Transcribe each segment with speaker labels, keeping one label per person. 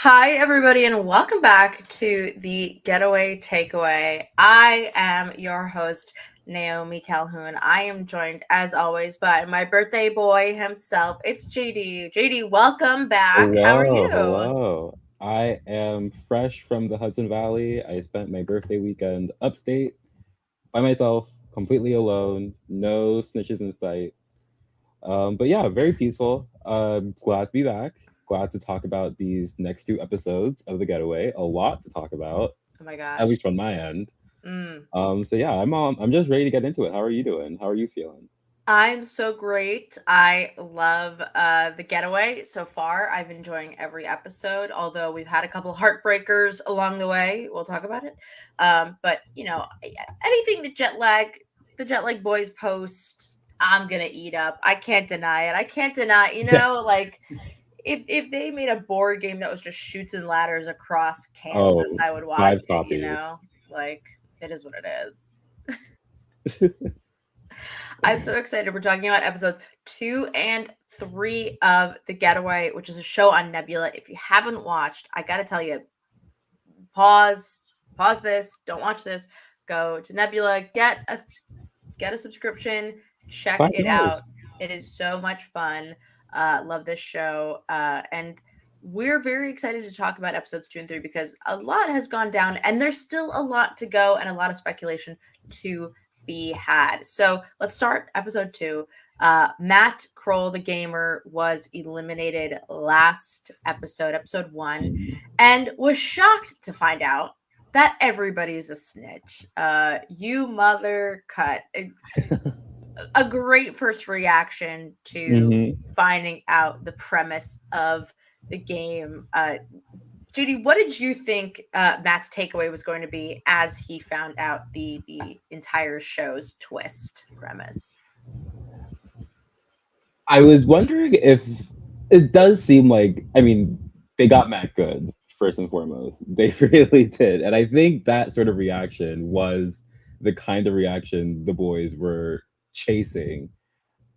Speaker 1: Hi, everybody, and welcome back to the Getaway Takeaway. I am your host, Naomi Calhoun. I am joined, as always, by my birthday boy himself. It's JD. JD, welcome back. How are
Speaker 2: Hello,
Speaker 1: you?
Speaker 2: hello. I am fresh from the Hudson Valley. I spent my birthday weekend upstate by myself, completely alone, no snitches in sight. But yeah, very peaceful. Glad to be back. Glad to talk about these next two episodes of The Getaway. A lot to talk about,
Speaker 1: Oh my
Speaker 2: at
Speaker 1: gosh.
Speaker 2: least from my end.
Speaker 1: Mm.
Speaker 2: So yeah, I'm just ready to get into it. How are you doing? How are you feeling?
Speaker 1: I'm so great. I love the Getaway so far. I've been enjoying every episode, although we've had a couple heartbreakers along the way. We'll talk about it. But anything the jet lag boys post, I'm gonna eat up. I can't deny it. I can't deny,
Speaker 2: Yeah.
Speaker 1: like if they made a board game that was just shoots and ladders across Kansas,
Speaker 2: Oh,
Speaker 1: I would watch
Speaker 2: five copies.
Speaker 1: it. Like it is what it is. I'm so excited. We're talking about episodes 2 and 3 of The Getaway, which is a show on Nebula. If you haven't watched, I gotta tell you, pause, pause this, don't watch this. Go to Nebula, get a subscription, check it out.
Speaker 2: $5.
Speaker 1: It is so much fun. Love this show. And we're very excited to talk about episodes 2 and 3 because a lot has gone down and there's still a lot to go and a lot of speculation to be had. So let's start episode 2. Matt Kroll, the gamer, was eliminated last episode, episode 1, and was shocked to find out that everybody's a snitch. You mother cut. A great first reaction to
Speaker 2: hmm
Speaker 1: finding out the premise of the game. Judy, what did you think Matt's takeaway was going to be as he found out the entire show's twist premise?
Speaker 2: I was wondering if it does seem like, I mean, they got Matt good, first and foremost. They really did. And I think that sort of reaction was the kind of reaction the boys were chasing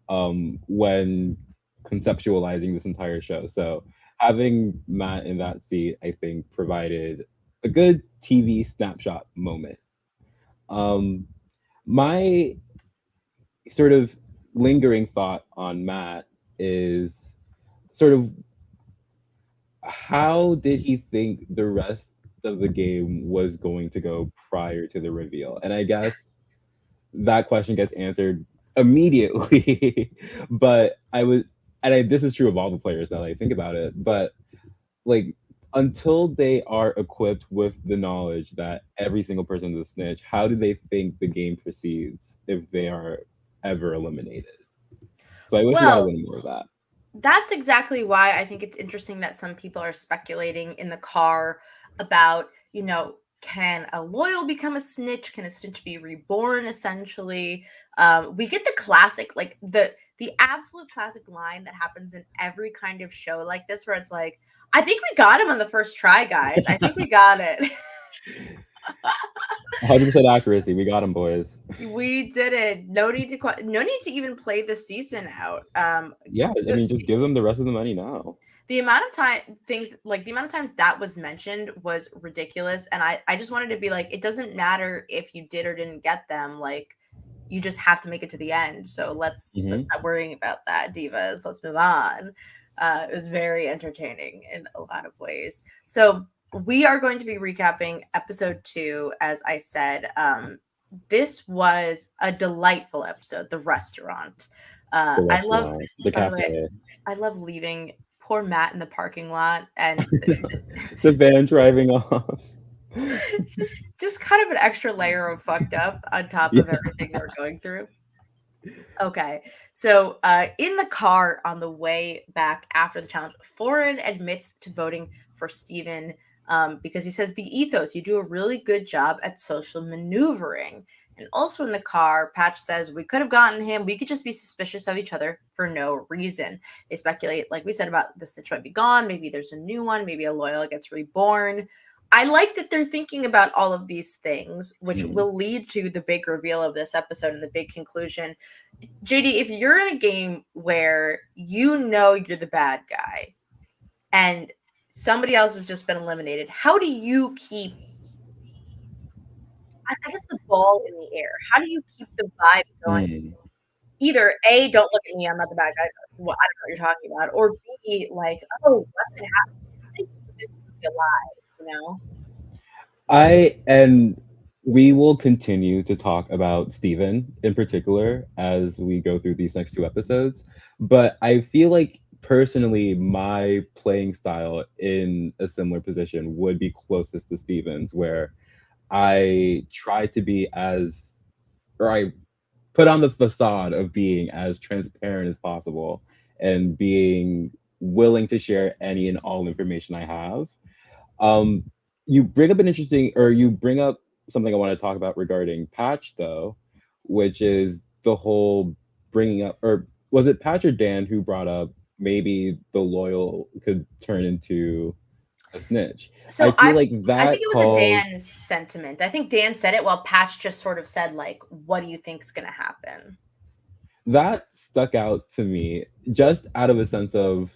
Speaker 2: when conceptualizing this entire show. So having Matt in that seat, I think, provided a good TV snapshot moment. Um, my sort of lingering thought on Matt is sort of how did he think the rest of the game was going to go prior to the reveal? And I guess that question gets answered immediately. But this is true of all the players now that I think about it, but like until they are equipped with the knowledge that every single person is a snitch, how do they think the game proceeds if they are ever eliminated? So I wish we got a
Speaker 1: Well,
Speaker 2: little more of that.
Speaker 1: that's exactly why I think it's interesting that some people are speculating in the car about, can a loyal become a snitch? Can a snitch be reborn? Essentially, we get the classic, like the absolute classic line that happens in every kind of show like this, where it's like, "I think we got him on the first try, guys. I think we got it."
Speaker 2: 100% accuracy. We got him, boys.
Speaker 1: We did it. No need to even play the season out.
Speaker 2: Yeah, I
Speaker 1: The,
Speaker 2: mean, just give them the rest of the money now.
Speaker 1: the amount of times that was mentioned was ridiculous, and I just wanted to be like, it doesn't matter if you did or didn't get them, like you just have to make it to the end, so let's
Speaker 2: hmm
Speaker 1: stop worrying about that, divas. Let's move on. It was very entertaining in a lot of ways. So we are going to be recapping episode 2. As I said, this was a delightful episode, the restaurant.
Speaker 2: The
Speaker 1: I love,
Speaker 2: restaurant, the
Speaker 1: by the way,
Speaker 2: cafe,
Speaker 1: I love leaving poor Matt in the parking lot, and
Speaker 2: the van driving off.
Speaker 1: just kind of an extra layer of fucked up on top
Speaker 2: Yeah.
Speaker 1: of everything they were going through. Okay, so in the car on the way back after the challenge, Foreign admits to voting for Steven, because he says the ethos, you do a really good job at social maneuvering. And also in the car, Patch says we could have gotten him. We could just be suspicious of each other for no reason. They speculate, like we said, about the Stitch might be gone. Maybe there's a new one. Maybe a loyal gets reborn. I like that they're thinking about all of these things, which
Speaker 2: Mm.
Speaker 1: will lead to the big reveal of this episode and the big conclusion. JD, if you're in a game where you know you're the bad guy and somebody else has just been eliminated. How do you keep, I guess, the ball in the air? How do you keep the vibe going?
Speaker 2: Mm.
Speaker 1: Either A, don't look at me, I'm not the bad guy. Well, I don't know what you're talking about. Or B, like, oh, what could happen? How do you keep this movie alive?
Speaker 2: And we will continue to talk about Steven in particular as we go through these next two episodes. But I feel like personally, my playing style in a similar position would be closest to Steven's, where I try to be as, or I put on the facade of being as transparent as possible and being willing to share any and all information I have. um, you bring up an interesting, or you bring up something I want to talk about regarding Patch, though, which is the whole bringing up, or was it Patch or Dan who brought up maybe the loyal could turn into a snitch? I
Speaker 1: So
Speaker 2: feel like
Speaker 1: I think
Speaker 2: that
Speaker 1: it was a
Speaker 2: calls
Speaker 1: Dan sentiment. I think Dan said it while Patch just sort of said, like, what do you think's gonna happen?
Speaker 2: that stuck out to me just out of a sense of,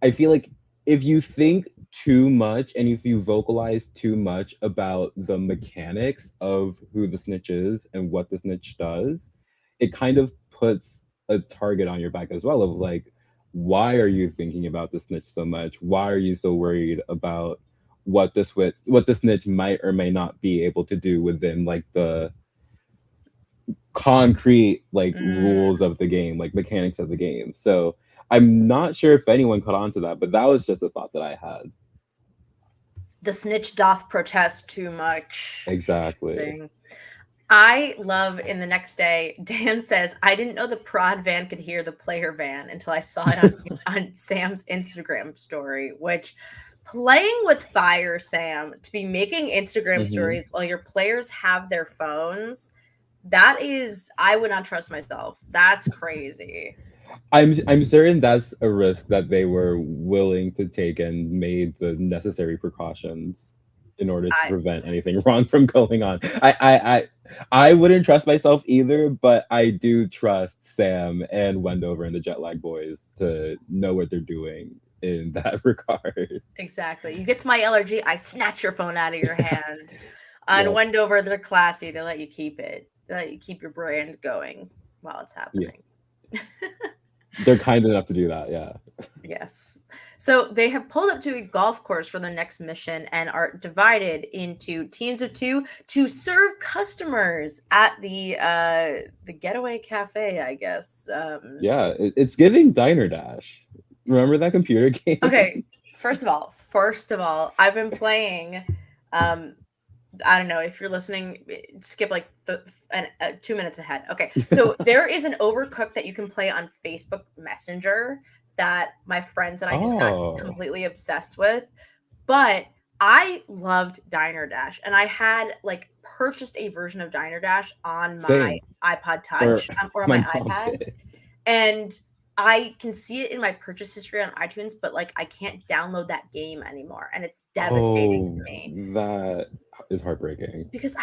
Speaker 2: I feel like if you think too much and if you vocalize too much about the mechanics of who the snitch is and what the snitch does, it kind of puts a target on your back as well of like, why are you thinking about the snitch so much? Why are you so worried about what the snitch might or may not be able to do within like the concrete like
Speaker 1: Mm,
Speaker 2: rules of the game, like mechanics of the game. So I'm not sure if anyone caught on to that, but that was just a thought that I had.
Speaker 1: the snitch doth protest too much.
Speaker 2: Exactly.
Speaker 1: Interesting. I love in the next day, Dan says, I didn't know the prod van could hear the player van until I saw it on Sam's Instagram story, which playing with fire, Sam, to be making Instagram
Speaker 2: Hmm.
Speaker 1: stories while your players have their phones, that is, I would not trust myself. That's crazy.
Speaker 2: I'm certain that's a risk that they were willing to take and made the necessary precautions in order to
Speaker 1: I
Speaker 2: prevent anything wrong from going on. I wouldn't trust myself either, but I do trust Sam and Wendover and the Jet Lag boys to know what they're doing in that regard.
Speaker 1: exactly. You get to my LRG, I snatch your phone out of your hand. On
Speaker 2: Yep.
Speaker 1: Wendover, they're classy. They let you keep it. They let you keep your brand going while it's
Speaker 2: Yeah.
Speaker 1: happening.
Speaker 2: They're kind enough to do that, yeah.
Speaker 1: Yes. So they have pulled up to a golf course for their next mission and are divided into teams of two to serve customers at the Getaway Cafe, I guess.
Speaker 2: Yeah, it's giving Diner Dash. Remember that computer game?
Speaker 1: Okay, first of all, I've been playing um I don't know if you're listening, skip like 2 minutes ahead. Okay, so there is an Overcooked that you can play on Facebook Messenger that my friends and I just got
Speaker 2: Oh,
Speaker 1: completely obsessed with. But I loved Diner Dash, and I had like purchased a version of Diner Dash on my
Speaker 2: same.
Speaker 1: iPod
Speaker 2: Or
Speaker 1: Touch or on
Speaker 2: my
Speaker 1: my
Speaker 2: mom
Speaker 1: iPad,
Speaker 2: did.
Speaker 1: and I can see it in my purchase history on iTunes, but like I can't download that game anymore, and it's devastating to
Speaker 2: Oh,
Speaker 1: me
Speaker 2: that is heartbreaking.
Speaker 1: because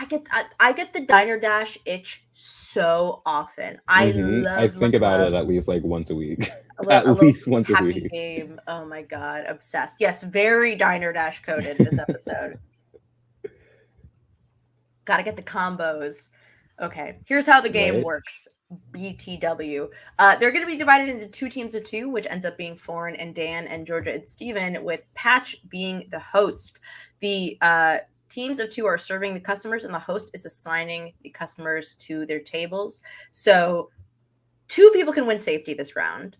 Speaker 1: I get the Diner Dash itch so often. I
Speaker 2: I
Speaker 1: love,
Speaker 2: think
Speaker 1: love,
Speaker 2: about it
Speaker 1: love
Speaker 2: at least like once a week.
Speaker 1: a
Speaker 2: At
Speaker 1: little
Speaker 2: least once a
Speaker 1: happy
Speaker 2: week.
Speaker 1: game. Oh my god, obsessed. Yes, very Diner Dash coded this episode. Got to get the combos. Okay, here's how the game
Speaker 2: Right?
Speaker 1: works. BTW. They're going to be divided into two teams of two, which ends up being Foreign and Dan and Georgia and Steven, with Patch being the host. The teams of two are serving the customers, and the host is assigning the customers to their tables. So, two people can win safety this round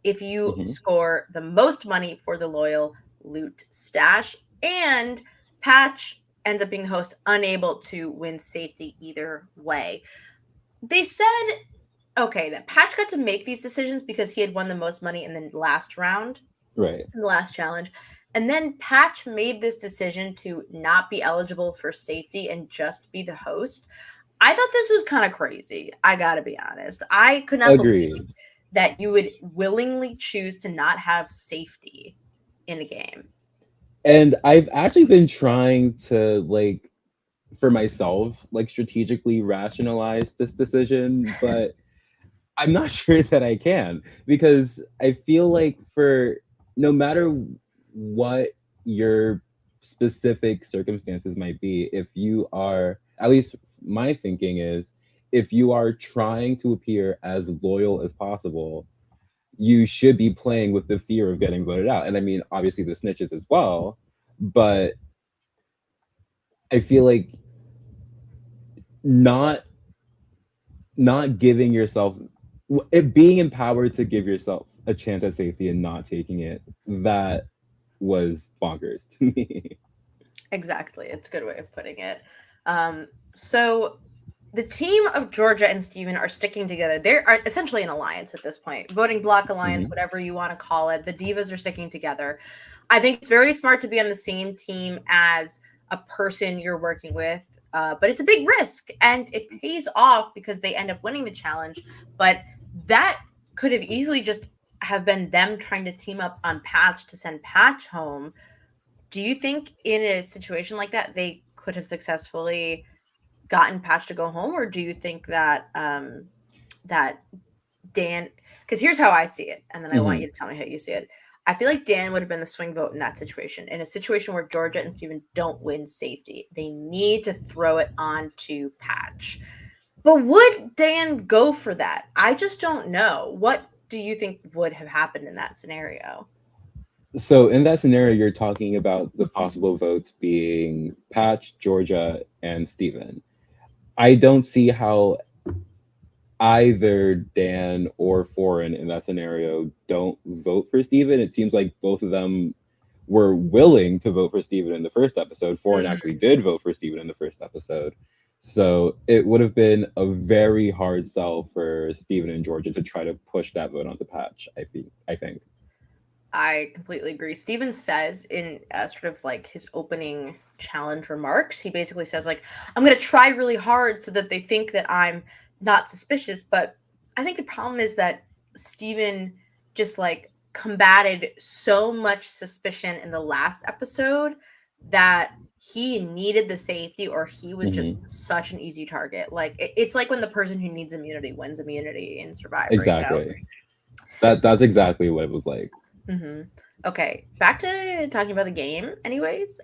Speaker 1: if you
Speaker 2: Hmm.
Speaker 1: score the most money for the loyal loot stash, and Patch ends up being the host, unable to win safety either way. They said, okay, that Patch got to make these decisions because he had won the most money in the last round,
Speaker 2: Right.
Speaker 1: in the last challenge. And then Patch made this decision to not be eligible for safety and just be the host. I thought this was kind of crazy. I gotta be honest. I could not believe
Speaker 2: Agreed.
Speaker 1: that you would willingly choose to not have safety in a game.
Speaker 2: And I've actually been trying to like for myself, like strategically rationalize this decision, but I'm not sure that I can because I feel like for no matter what your specific circumstances might be, if you are, at least my thinking is, if you are trying to appear as loyal as possible, you should be playing with the fear of getting voted out. And I mean, obviously the snitches as well, but I feel like not not giving yourself it being empowered to give yourself a chance at safety and not taking it, that was bonkers to me.
Speaker 1: Exactly. It's a good way of putting it. So the team of Georgia and Steven are sticking together. They are essentially an alliance at this point. Voting block alliance,
Speaker 2: Hmm.
Speaker 1: whatever you want to call it. The divas are sticking together. I think it's very smart to be on the same team as a person you're working with. But it's a big risk and it pays off because they end up winning the challenge. But that could have easily just have been them trying to team up on Patch to send Patch home. Do you think in a situation like that they could have successfully gotten Patch to go home, or do you think that that Dan? Because here's how I see it, and then I want you
Speaker 2: Hmm.
Speaker 1: to tell me how you see it. I feel like Dan would have been the swing vote in that situation. In a situation where Georgia and Steven don't win safety, they need to throw it on to Patch. But would Dan go for that? I just don't know. What do you think would have happened in that scenario?
Speaker 2: So in that scenario, you're talking about the possible votes being Patch, Georgia, and Steven. I don't see how either Dan or Foreign in that scenario don't vote for Steven. It seems like both of them were willing to vote for Steven in the first episode. Foreign
Speaker 1: Mhm.
Speaker 2: actually did vote for Steven in the first episode. So it would have been a very hard sell for Steven and Georgia to try to push that vote onto Patch, I think.
Speaker 1: I completely agree. Steven says in sort of like his opening challenge remarks, he basically says like, "I'm going to try really hard so that they think that I'm not suspicious." But I think the problem is that Steven just like combated so much suspicion in the last episode that he needed the safety, or he was just
Speaker 2: Hmm.
Speaker 1: such an easy target. Like it's like when the person who needs immunity wins immunity in Survivor, you know?
Speaker 2: Exactly. That's exactly what it was like.
Speaker 1: Hmm. Okay, back to talking about the game, anyways.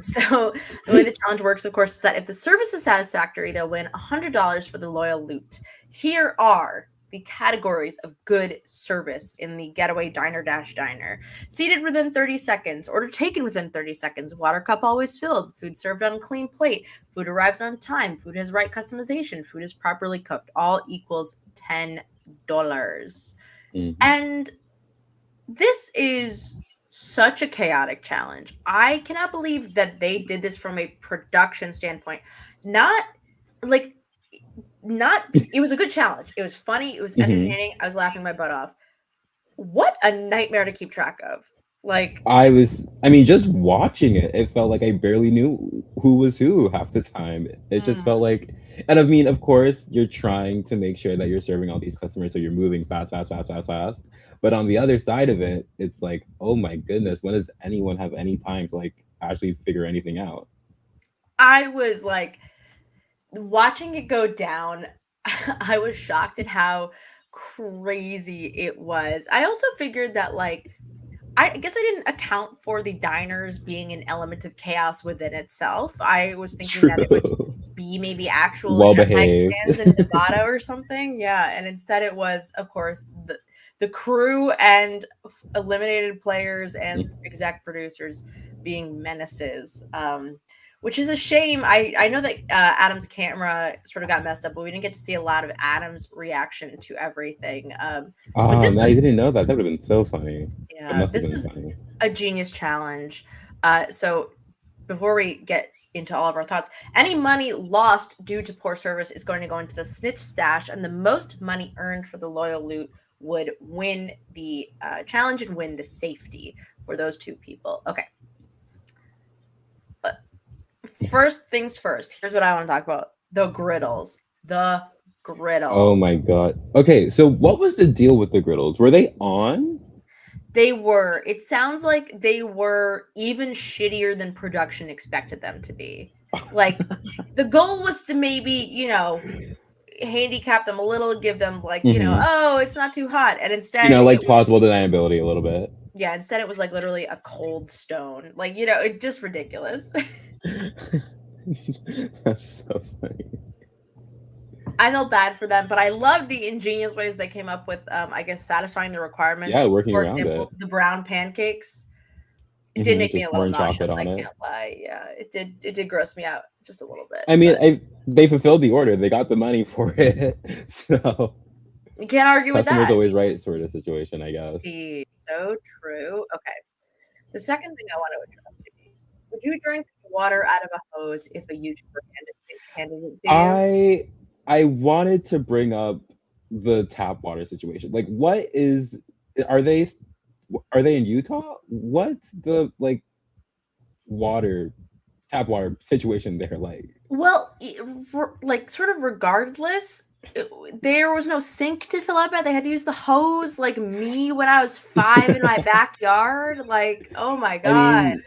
Speaker 1: So the way the challenge works, of course, is that if the service is satisfactory, they'll win $100 for the loyal loot. Here are the categories of good service in the Getaway Diner Dash Diner. Seated within 30 seconds, order taken within 30 seconds, water cup always filled, food served on a clean plate, food arrives on time, food has right customization, food is properly cooked, all equals $10.
Speaker 2: Hmm.
Speaker 1: And this is such a chaotic challenge. I cannot believe that they did this from a production standpoint. Not like not it was a good challenge. It was funny, it was
Speaker 2: Hmm.
Speaker 1: entertaining. I was laughing my butt off. What a nightmare to keep track of. Like
Speaker 2: I mean, just watching it, it felt like I barely knew who was who half the time. It just felt
Speaker 1: mm,
Speaker 2: like, and I mean, of course, you're trying to make sure that you're serving all these customers, so you're moving fast, fast, fast, fast, fast. But on the other side of it, it's like, oh my goodness, when does anyone have any time to like actually figure anything out?
Speaker 1: I was like watching it go down. I was shocked at how crazy it was. I also figured that like I guess I didn't account for the diners being an element of chaos within itself. I was thinking that it would
Speaker 2: True.
Speaker 1: be maybe actual
Speaker 2: Well
Speaker 1: Jetpack
Speaker 2: behaved.
Speaker 1: fans in Nevada or something. Yeah, and instead it was, of course, the crew and eliminated players and exec producers being menaces. Which is a shame. I know that Adam's camera sort of got messed up, but we didn't get to see a lot of Adam's reaction to everything. But
Speaker 2: Oh,
Speaker 1: this
Speaker 2: no, I
Speaker 1: was
Speaker 2: didn't know that. That would have been so funny. That
Speaker 1: yeah,
Speaker 2: must have
Speaker 1: this
Speaker 2: been
Speaker 1: was
Speaker 2: funny.
Speaker 1: a genius challenge. So before we get into all of our thoughts, any money lost due to poor service is going to go into the snitch stash, and the most money earned for the loyal loot would win the challenge and win the safety for those two people. Okay, but first things first. Here's what I want to talk about: the griddles. The
Speaker 2: Oh
Speaker 1: griddles.
Speaker 2: my god. Okay, so what was the deal with the griddles? Were they on?
Speaker 1: They were. It sounds like they were even shittier than production expected them to be. Like the goal was to maybe, handicap them a little, give them like,
Speaker 2: Hmm.
Speaker 1: oh, it's not too hot. And
Speaker 2: You
Speaker 1: instead
Speaker 2: know,
Speaker 1: it
Speaker 2: like
Speaker 1: was
Speaker 2: plausible deniability a little bit.
Speaker 1: Yeah, instead it was like literally a cold stone. Like, you know, it just ridiculous.
Speaker 2: That's so funny.
Speaker 1: I felt bad for them, but I loved the ingenious ways they came up with, I guess, satisfying the
Speaker 2: Yeah,
Speaker 1: requirements.
Speaker 2: working
Speaker 1: For
Speaker 2: around it.
Speaker 1: example, the brown pancakes. It did make me
Speaker 2: Just
Speaker 1: a little
Speaker 2: pouring chocolate
Speaker 1: nauseous,
Speaker 2: on
Speaker 1: I
Speaker 2: it.
Speaker 1: can't lie. Yeah, it did gross me out just a little bit,
Speaker 2: I mean,
Speaker 1: but
Speaker 2: they fulfilled the order. They got the money for it. So
Speaker 1: you can't argue with
Speaker 2: customer's
Speaker 1: that.
Speaker 2: always right sort of situation, I guess.
Speaker 1: See, so true. Okay. The second thing I want to address, Jimmy, would you drink water out of a hose if a YouTuber handed it to you?
Speaker 2: I I wanted to bring up the tap water situation. Like, what is are they are they in Utah? What's the like water tap water situation there like?
Speaker 1: Well, like sort of regardless, there was no sink to fill up at. They had to use the hose, like me when I was 5 in my backyard. Like, oh my
Speaker 2: I
Speaker 1: god.
Speaker 2: mean,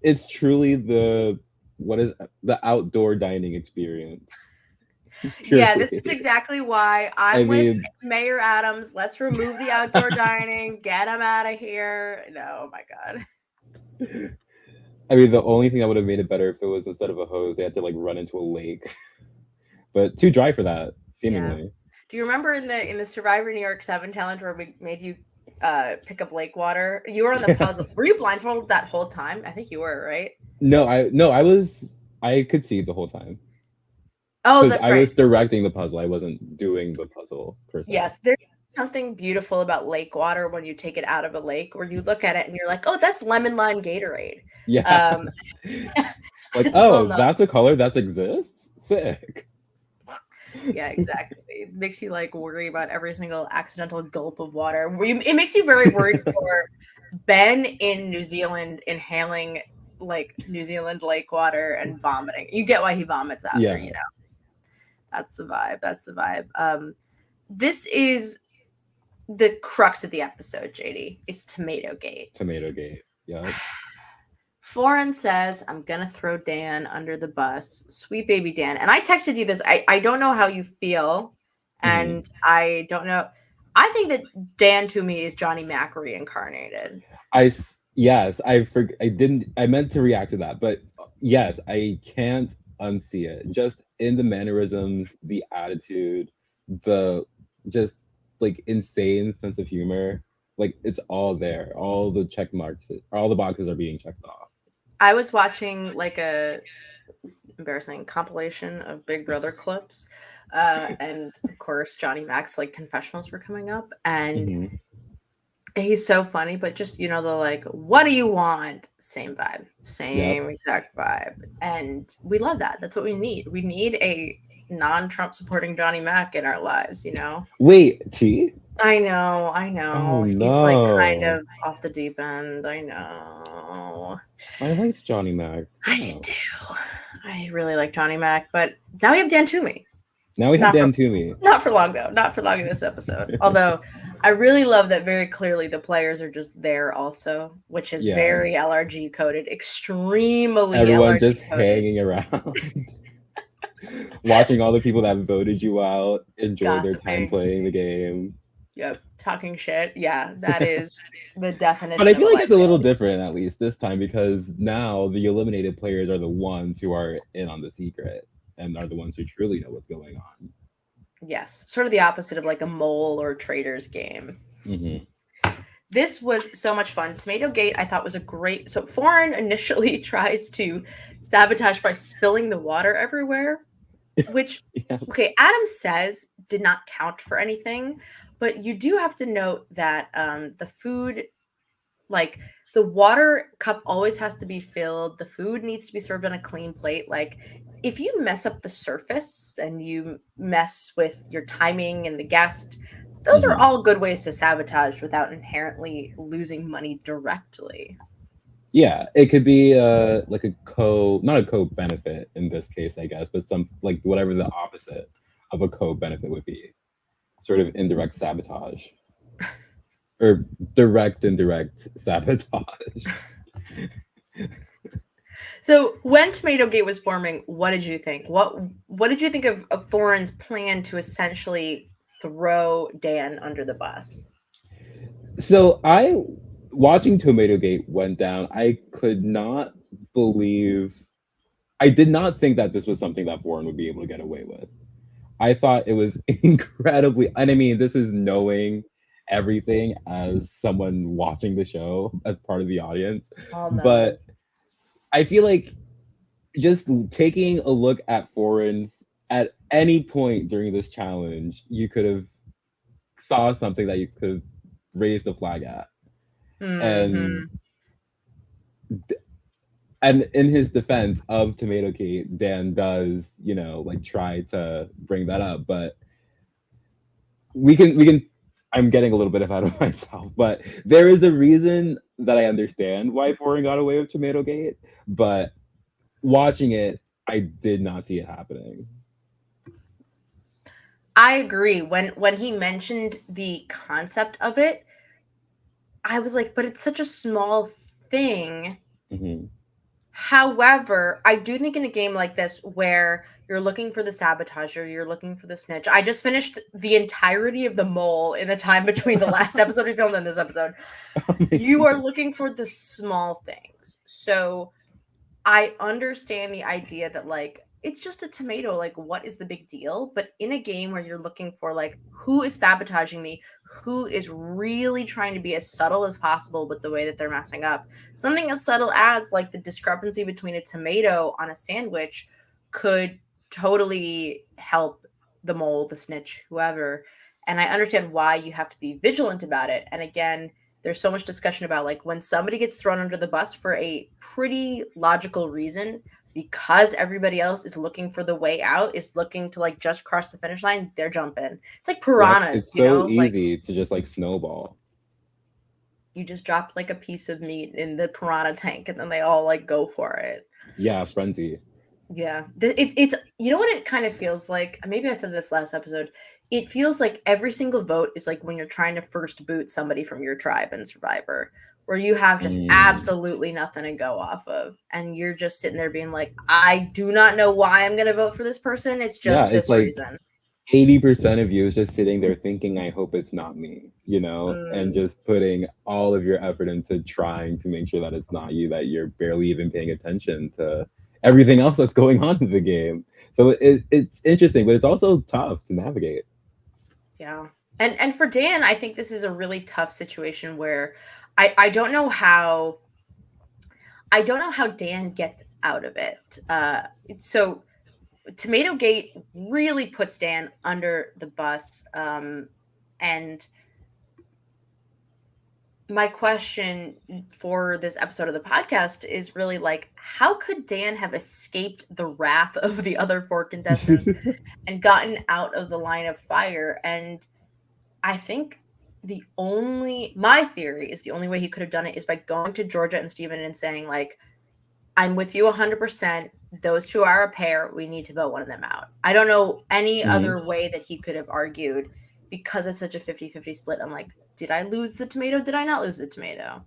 Speaker 2: it's truly the what is the outdoor dining experience.
Speaker 1: Yeah, this is
Speaker 2: Purely.
Speaker 1: exactly why
Speaker 2: I
Speaker 1: I'm with
Speaker 2: mean,
Speaker 1: Mayor Adams. Let's remove the outdoor dining. Get them out of here. No, oh my god.
Speaker 2: I mean, the only thing that would have made it better if it was instead of a hose, they had to like run into a lake. But too dry for that,
Speaker 1: Yeah.
Speaker 2: seemingly.
Speaker 1: Do you remember in the Survivor New York 7 challenge where we made you pick up lake water? You were on the puzzle. Were you blindfolded that whole time? I think you were, right?
Speaker 2: No, I was I could see the whole time
Speaker 1: Oh,
Speaker 2: because
Speaker 1: that's
Speaker 2: I
Speaker 1: right.
Speaker 2: was directing the puzzle. I wasn't doing the puzzle per se.
Speaker 1: Yes, there's something beautiful about lake water when you take it out of a lake where you look at it and you're like, "Oh, that's lemon lime Gatorade."
Speaker 2: Yeah.
Speaker 1: Um,
Speaker 2: Like,
Speaker 1: it's a little
Speaker 2: oh,
Speaker 1: nuts.
Speaker 2: that's a color that exists? Sick.
Speaker 1: Yeah, exactly. It makes you like worry about every single accidental gulp of water. It makes you very worried for Ben in New Zealand inhaling like New Zealand lake water and vomiting. You get why he vomits after,
Speaker 2: Yeah,
Speaker 1: you know. That's the vibe. That's the vibe. This is the crux of the episode, JD. It's Tomato Gate.
Speaker 2: tomato gate. Yeah.
Speaker 1: Foreign says, I'm gonna throw Dan under the bus. Sweet baby Dan. And I texted you this. I don't know how you feel.
Speaker 2: hmm
Speaker 1: And I don't know. I think that Dan to me is Johnny Mac reincarnated.
Speaker 2: Yes, I didn't I meant to react to that, but yes, I can't unsee it. Just in the mannerisms, the attitude, the just like insane sense of humor, like it's all there. All the check marks, all the boxes are being checked off.
Speaker 1: I was watching like a embarrassing compilation of Big Brother clips. And of course Johnny Mac's like confessionals were coming up and
Speaker 2: hmm
Speaker 1: he's so funny, but just you know the like, what do you want? Same vibe,
Speaker 2: Yep.
Speaker 1: same exact vibe, and we love that. That's what we need. We need a non-Trump supporting Johnny Mac in our lives. You know.
Speaker 2: Wait, T?
Speaker 1: I know, I
Speaker 2: Oh
Speaker 1: know. He's like kind
Speaker 2: no.
Speaker 1: of off the deep end. I know.
Speaker 2: I liked Johnny Mac.
Speaker 1: I did
Speaker 2: Wow.
Speaker 1: too. I really like Johnny Mac, but now we have Dan Toomey.
Speaker 2: Now we have
Speaker 1: Not for
Speaker 2: Dan Toomey.
Speaker 1: not for long though. Not for long in this episode. Although I really love that very clearly the players are just there also, which is
Speaker 2: Yeah.
Speaker 1: very LRG coded, extremely
Speaker 2: Everyone
Speaker 1: LRG
Speaker 2: just
Speaker 1: coded.
Speaker 2: hanging around. Watching all the people that voted you out enjoy their time
Speaker 1: Gossiping.
Speaker 2: playing the game.
Speaker 1: Yep. Talking shit. Yeah, that is the definition
Speaker 2: But I
Speaker 1: of a
Speaker 2: feel like
Speaker 1: life
Speaker 2: it's a little
Speaker 1: reality.
Speaker 2: different at least this time because now the eliminated players are the ones who are in on the secret and are the ones who truly know what's going on.
Speaker 1: Yes. Sort of the opposite of like a mole or trader's game.
Speaker 2: hmm
Speaker 1: This was so much fun. Tomato Gate, I thought was a great. So Foreign initially tries to sabotage by spilling the water everywhere, which
Speaker 2: Yeah.
Speaker 1: okay, Adam says did not count for anything, but you do have to note that the food, like the water cup, always has to be filled. The food needs to be served on a clean plate. Like if you mess up the surface and you mess with your timing and the guest, those are
Speaker 2: hmm
Speaker 1: all good ways to sabotage without inherently losing money directly.
Speaker 2: Yeah, it could be like a not a co benefit in this case, I guess, but some like whatever the opposite of a co benefit would be, sort of indirect sabotage or direct indirect sabotage.
Speaker 1: So when Tomato Gate was forming, what did you think? What did you think of Thorin's plan to essentially throw Dan under the bus?
Speaker 2: So watching Tomatoegate went down, I could not believe. I did not think that this was something that Warren would be able to get away with. I thought it was incredibly, and I mean, this is knowing everything as someone watching the show as part of the audience,
Speaker 1: Oh no.
Speaker 2: but I feel like just taking a look at Foreign at any point during this challenge, you could have saw something that you could have raised a flag at. And
Speaker 1: Mm-hmm.
Speaker 2: and in his defense of Tomato Kate, Dan does, like try to bring that up, but we can I'm getting a little bit ahead of myself, but there is a reason that I understand why Foreign got away with Tomato Gate, but watching it, I did not see it happening.
Speaker 1: I agree. When he mentioned the concept of it, I was like, but it's such a small thing.
Speaker 2: Mm-hmm.
Speaker 1: However, I do think in a game like this where you're looking for the sabotager, you're looking for the snitch. I just finished the entirety of the mole in the time between the last episode we filmed and this episode. You are looking for the small things. So I understand the idea that like it's just a tomato, like what is the big deal? But in a game where you're looking for like who is sabotaging me, who is really trying to be as subtle as possible with the way that they're messing up. Something as subtle as like the discrepancy between a tomato on a sandwich could totally help the mole, the snitch, whoever. And I understand why you have to be vigilant about it. And again, there's so much discussion about like when somebody gets thrown under the bus for a pretty logical reason because everybody else is looking for the way out, is looking to like just cross the finish line, they're jumping. It's like
Speaker 2: Yep,
Speaker 1: piranhas,
Speaker 2: it's so
Speaker 1: like
Speaker 2: easy to just like snowball.
Speaker 1: you just dropped like a piece of meat in the piranha tank and then they all like go for it.
Speaker 2: Yeah, frenzy.
Speaker 1: Yeah. It's you know what it kind of feels like? Maybe I said this last episode. It feels like every single vote is like when you're trying to first boot somebody from your tribe in Survivor, where you have just
Speaker 2: Mm.
Speaker 1: absolutely nothing to go off of. And you're just sitting there being like, I do not know why I'm gonna vote for this person. It's
Speaker 2: Yeah,
Speaker 1: just
Speaker 2: it's
Speaker 1: this
Speaker 2: like
Speaker 1: reason.
Speaker 2: 80% of you is just sitting there thinking, I hope it's not me, and
Speaker 1: Mm,
Speaker 2: just putting all of your effort into trying to make sure that it's not you, that you're barely even paying attention to everything else that's going on in the game. So it's interesting, but it's also tough to navigate.
Speaker 1: yeah. And for Dan, I think this is a really tough situation where I don't know how Dan gets out of it. So Tomato Gate really puts Dan under the bus. And my question for this episode of the podcast is really like, how could Dan have escaped the wrath of the other four contestants and gotten out of the line of fire? And I think my theory is the only way he could have done it is by going to Georgia and Steven and saying, like, I'm with you 100%. Those two are a pair. We need to vote one of them out. I don't know any
Speaker 2: Mhm.
Speaker 1: other way that he could have argued because it's such a 50-50 split. I'm like, did I lose the tomato? Did I not lose the tomato?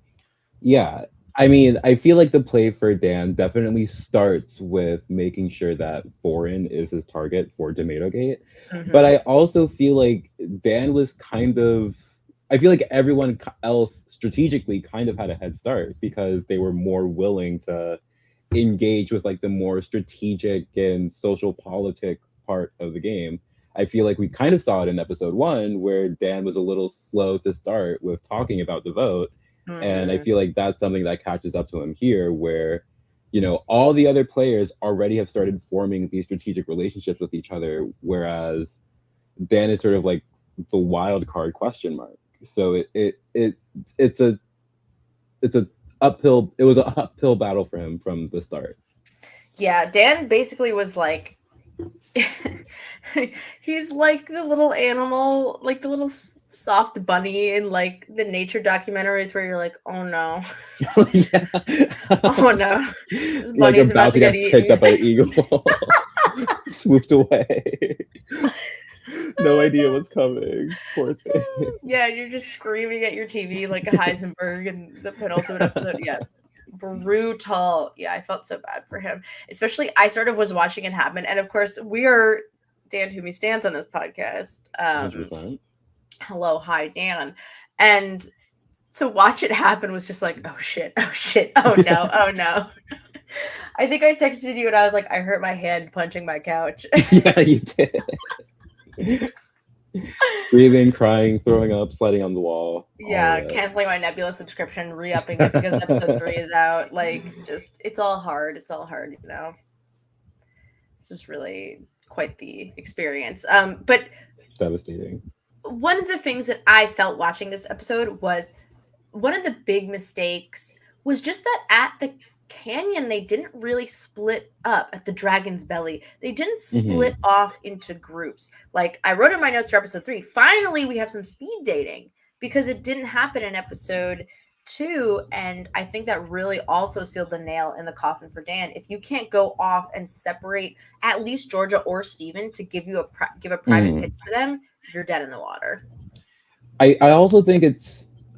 Speaker 2: Yeah. I mean, I feel like the play for Dan definitely starts with making sure that Foreign is his target for Tomato Gate. But
Speaker 1: Mm-hmm.
Speaker 2: I also feel like Dan was I feel like everyone else strategically kind of had a head start because they were more willing to engage with like the more strategic and social politic part of the game. I feel like we kind of saw it in episode 1 where Dan was a little slow to start with talking about the vote, and I
Speaker 1: Mm-hmm.
Speaker 2: feel like that's something that catches up to him here where all the other players already have started forming these strategic relationships with each other, whereas Dan is sort of like the wild card question mark. So it's a it's a uphill it was an uphill battle for him from the start.
Speaker 1: Yeah, Dan basically was like, he's like the little animal, like the little soft bunny in like the nature documentaries where you're like, oh no,
Speaker 2: Yeah.
Speaker 1: oh no, this
Speaker 2: Like
Speaker 1: bunny's about
Speaker 2: about
Speaker 1: to
Speaker 2: to
Speaker 1: get
Speaker 2: get picked
Speaker 1: eaten.
Speaker 2: up by an eagle. Swooped away. No
Speaker 1: Oh
Speaker 2: idea what's coming. Poor thing.
Speaker 1: yeah, you're just screaming at your TV like a Heisenberg in the penultimate episode. Yeah, brutal. Yeah, I felt so bad for him. Especially, I sort of was watching it happen, and of course, we are Dan Toomey stands on this podcast.
Speaker 2: 100%.
Speaker 1: Hello, hi Dan, and to watch it happen was just like, oh shit, oh shit, oh no, oh no. I think I texted you and I was like, I hurt my hand punching my couch.
Speaker 2: Yeah, you did. Screaming, crying, throwing up, sliding on the wall, all
Speaker 1: Yeah,
Speaker 2: of it.
Speaker 1: canceling my Nebula subscription, re-upping it because episode 3 is out. Like, just it's all hard. It's all hard, you know. It's just really quite the experience. But
Speaker 2: Devastating.
Speaker 1: one of the things that I felt watching this episode was one of the big mistakes was just that at the canyon they didn't really split up at the dragon's belly. They didn't
Speaker 2: Hmm.
Speaker 1: split off into groups. Like I wrote in my notes for episode 3, finally we have some speed dating because it didn't happen in episode 2, and I think that really also sealed the nail in the coffin for Dan. If you can't go off and separate at least Georgia or Steven to give you give a private pitch
Speaker 2: Mm.
Speaker 1: to them, you're dead in the water.
Speaker 2: I also think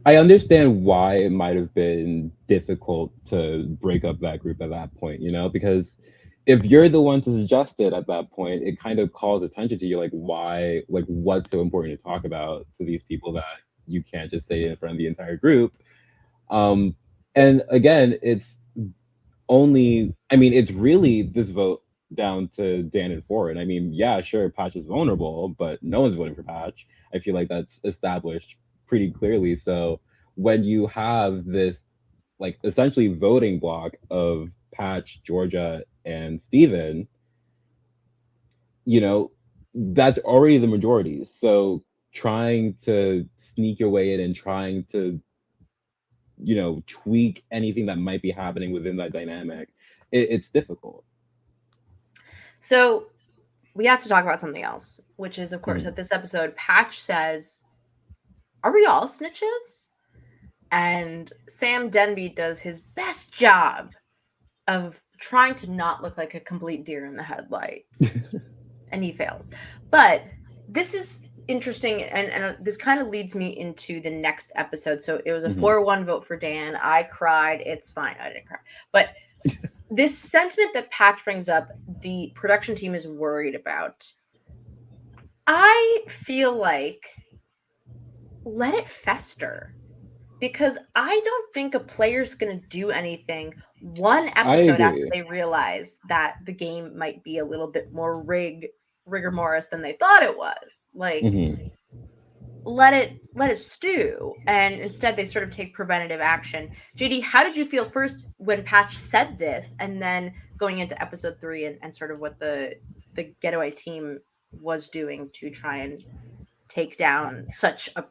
Speaker 2: I understand why it might have been difficult to break up that group at that point, because if you're the one to suggest it at that point, it kind of calls attention to you, like why, like what's so important to talk about to these people that you can't just say in front of the entire group. Um, and again, it's really this vote down to Dan and Ford. I mean, yeah, sure, Patch is vulnerable, but no one's voting for Patch. I feel like that's established pretty clearly. So when you have this, like, essentially voting block of Patch, Georgia, and Steven, you know, that's already the majority. So trying to sneak your way in and trying to tweak anything that might be happening within that dynamic, it's difficult.
Speaker 1: So we have to talk about something else, which is, of course,
Speaker 2: Mhm.
Speaker 1: that this episode, Patch says, "Are we all snitches?" And Sam Denby does his best job of trying to not look like a complete deer in the headlights, and he fails. But this is interesting, and this kind of leads me into the next episode. So it was a
Speaker 2: Mhm.
Speaker 1: 4-1 vote for Dan. I cried. It's fine. I didn't cry. But this sentiment that Patch brings up, the production team is worried about. I feel like let it fester because I don't think a player's going to do anything one
Speaker 2: I
Speaker 1: episode after
Speaker 2: agree.
Speaker 1: they realize that the game might be a little bit more rigor mortis than they thought it was. Like
Speaker 2: Mhm.
Speaker 1: let it stew, and instead they sort of take preventative action. JD, how did you feel first when Patch said this, and then going into episode 3 and sort of what the Getaway team was doing to try and take down such a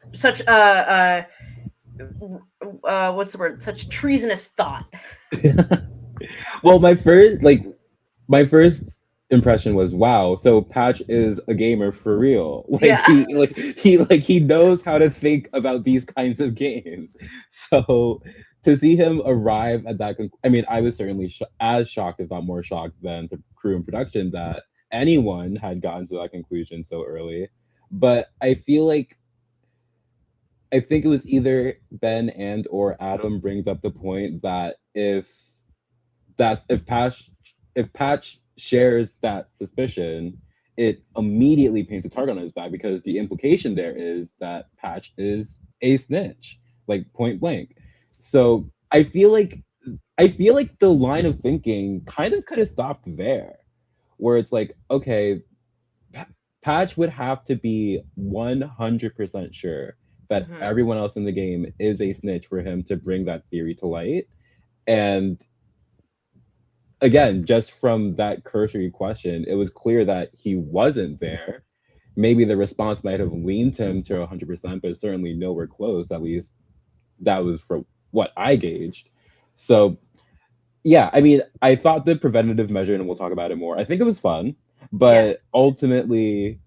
Speaker 1: what's the word, such treasonous thought?
Speaker 2: Well, my first impression was, wow, so Patch is a gamer for real. Like
Speaker 1: Yeah.
Speaker 2: he knows how to think about these kinds of games. So to see him arrive at that I mean, I was certainly as shocked, if not more shocked, than the crew and production that anyone had gotten to that conclusion so early. But I think it was either Ben and or Adam brings up the point that that's if Patch shares that suspicion, it immediately paints a target on his back because the implication there is that Patch is a snitch, like point blank. So I feel like the line of thinking kind of could have stopped there, where it's like, okay, Patch would have to be 100% sure that
Speaker 1: Hmm.
Speaker 2: everyone else in the game is a snitch for him to bring that theory to light. And again, just from that cursory question, it was clear that he wasn't there. Maybe the response might have leaned him to 100%, but certainly nowhere close. At least that was for what I gauged. So, yeah, I mean, I thought the preventative measure, and we'll talk about it more, I think it was fun, but
Speaker 1: Yes.
Speaker 2: ultimately,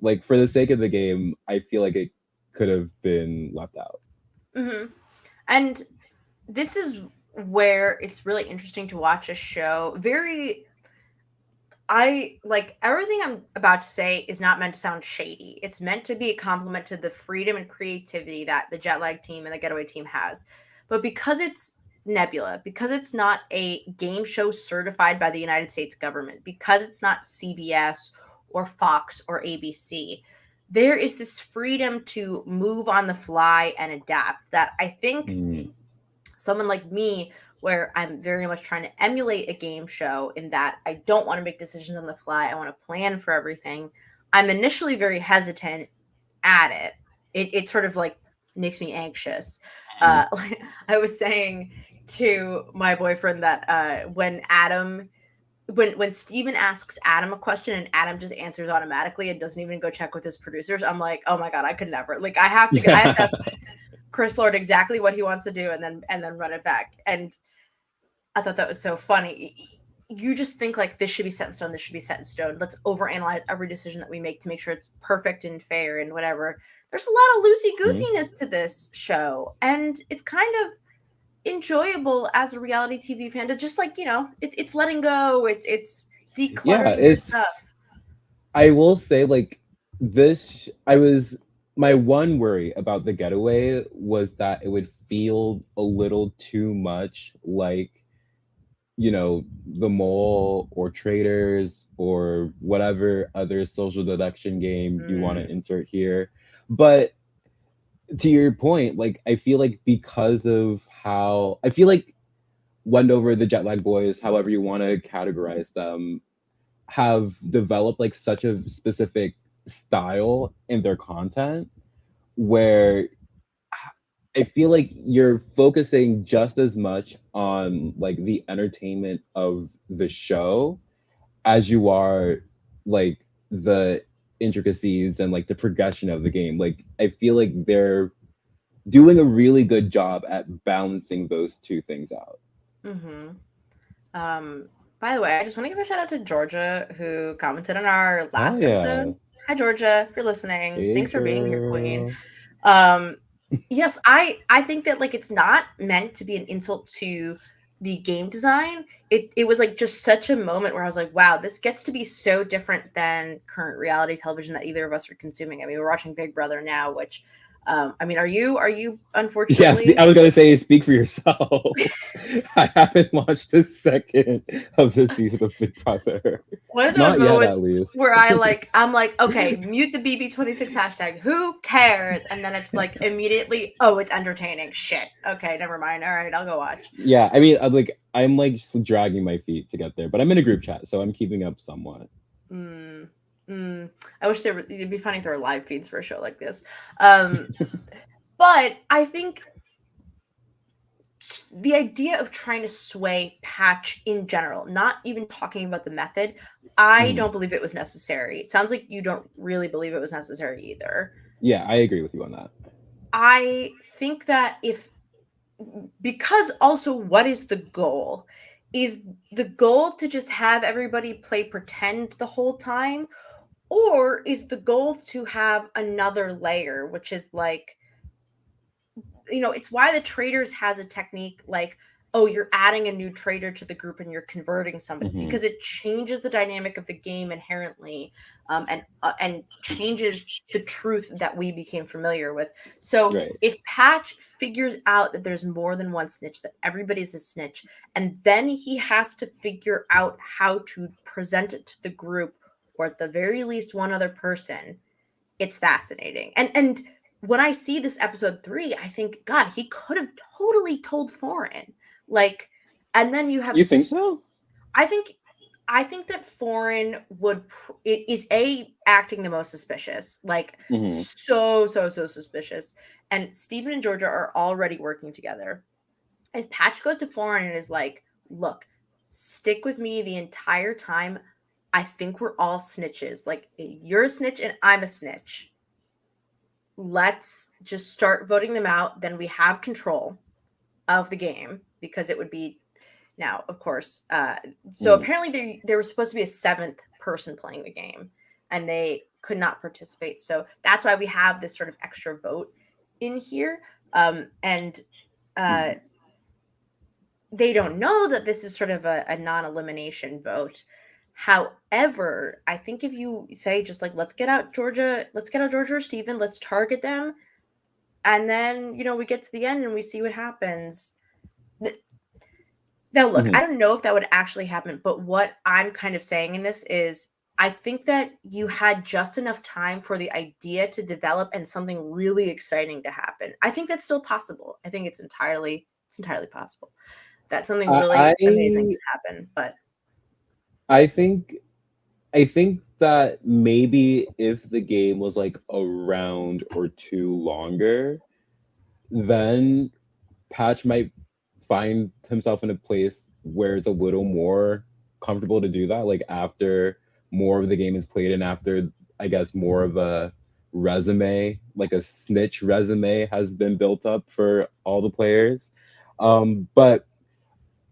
Speaker 2: like, for the sake of the game, I feel like it could have been left out.
Speaker 1: Hmm. And this is where it's really interesting to watch a show. I like everything I'm about to say is not meant to sound shady. It's meant to be a compliment to the freedom and creativity that the jet lag team and the Getaway team has. But because it's Nebula, because it's not a game show certified by the United States government, because it's not CBS or Fox or ABC, there is this freedom to move on the fly and adapt that I think someone like me, where I'm very much trying to emulate a game show in that I don't want to make decisions on the fly, I want to plan for everything. I'm initially very hesitant at it. It sort of like makes me anxious. Like I was saying to my boyfriend that when Steven asks Adam a question and Adam just answers automatically and doesn't even go check with his producers, I'm like, oh my god, I could never. Like I have to ask Chris Lord exactly what he wants to do and then run it back. And I thought that was so funny. You just think like this should be set in stone, this should be set in stone. Let's overanalyze every decision that we make to make sure it's perfect and fair and whatever. There's a lot of loosey goosiness to this show, and it's kind of enjoyable as a reality TV fan to just like, it's letting go, it's decluttering your stuff.
Speaker 2: I will say, like, my one worry about the Getaway was that it would feel a little too much like, the mole or traders or whatever other social deduction game you want to insert here. But to your point, like, I feel like because of how I feel like Wendover, the Jet Lag Boys, however you want to categorize them, have developed like such a specific style in their content where I feel like you're focusing just as much on like the entertainment of the show as you are like the intricacies and like the progression of the game. Like I feel like they're doing a really good job at balancing those two things out.
Speaker 1: By the way, I just want to give a shout out to Georgia who commented on our last
Speaker 2: Yeah.
Speaker 1: episode. Hi Georgia, if you're listening.
Speaker 2: Hey,
Speaker 1: thanks for being here,
Speaker 2: girl.
Speaker 1: queen. Yes, I think that like it's not meant to be an insult to the game design. It was like just such a moment where I was like, wow, this gets to be so different than current reality television that either of us are consuming. I mean, we're watching Big Brother now, which I mean, are you unfortunately?
Speaker 2: Yes, I was gonna say, speak for yourself. I haven't watched a second of this season of Big Brother.
Speaker 1: One of those
Speaker 2: Not yet,
Speaker 1: moments
Speaker 2: at least.
Speaker 1: where I'm like, okay, mute the BB26 hashtag. Who cares? And then it's like immediately, oh, it's entertaining. Shit. Okay, never mind. All right, I'll go watch.
Speaker 2: Yeah, I mean, I'm like just dragging my feet to get there, but I'm in a group chat, so I'm keeping up somewhat.
Speaker 1: I wish it'd be funny if there were live feeds for a show like this. But I think the idea of trying to sway Patch in general, not even talking about the method, I don't believe it was necessary. It sounds like you don't really believe it was necessary either.
Speaker 2: Yeah, I agree with you on that.
Speaker 1: I think that because also what is the goal? Is the goal to just have everybody play pretend the whole time? Or is the goal to have another layer, which is like, it's why the traders has a technique like, oh, you're adding a new trader to the group and you're converting somebody because it changes the dynamic of the game inherently, and changes the truth that we became familiar with. So if Patch figures out that there's more than one snitch, that everybody's a snitch, and then he has to figure out how to present it to the group, or at the very least one other person, it's fascinating. And when I see this episode 3, I think, God, he could have totally told Foreign. Like, and then you have.
Speaker 2: You think so?
Speaker 1: I think that Foreign is acting the most suspicious, like so suspicious. And Steven and Georgia are already working together. If Patch goes to Foreign and is like, look, stick with me the entire time. I think we're all snitches. Like, you're a snitch and I'm a snitch. Let's just start voting them out. Then we have control of the game, because it would be now, of course. So apparently there was supposed to be a 7th person playing the game, and they could not participate. So that's why we have this sort of extra vote in here. And they don't know that this is sort of a non-elimination vote. However, I think if you say just like, let's get out Georgia or Steven, let's target them, and then we get to the end and we see what happens. Now look, I don't know if that would actually happen, but what I'm kind of saying in this is I think that you had just enough time for the idea to develop and something really exciting to happen. I think that's still possible. I think it's entirely possible that something really
Speaker 2: I
Speaker 1: amazing can happen. But
Speaker 2: I think I think that maybe if the game was like a round or two longer, then Patch might find himself in a place where it's a little more comfortable to do that. Like after more of the game is played and after I guess more of a resume, like a snitch resume has been built up for all the players. But